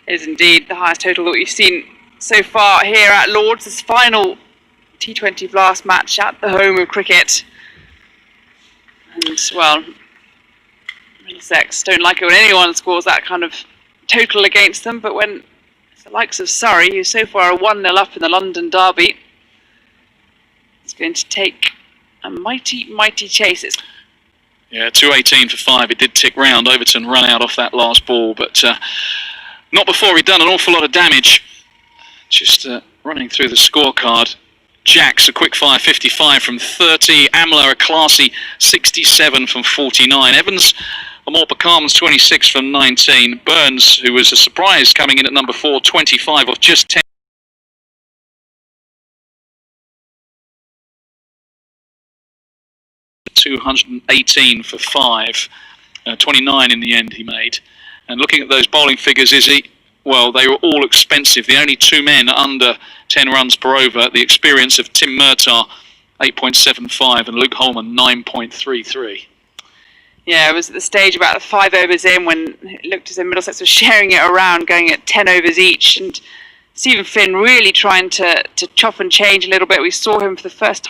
It is indeed the highest total that we've seen so far here at Lord's, this final T20 Blast match at the home of cricket. And, well, Middlesex don't like it when anyone scores that kind of total against them, but when it's the likes of Surrey, who so far are 1-0 up in the London derby, it's going to take a mighty, mighty chase. Yeah, 218 for 5. It did tick round. Overton run out off that last ball, but not before he'd done an awful lot of damage. Just running through the scorecard. Jacks a quick fire 55 from 30. Amla a classy 67 from 49. Evans a more Bakam's 26 from 19. Burns, who was a surprise coming in at number 4, 25 off just 10. $218 for 5. 29 in the end he made. And looking at those bowling figures, Izzy, well, they were all expensive. The only 2 men under 10 runs per over, the experience of Tim Murtagh, 8.75, and Luke Holman, 9.33. Yeah, it was at the stage about 5 overs in when it looked as though Middlesex was sharing it around, going at 10 overs each, and Stephen Finn really trying to chop and change a little bit. We saw him for the first time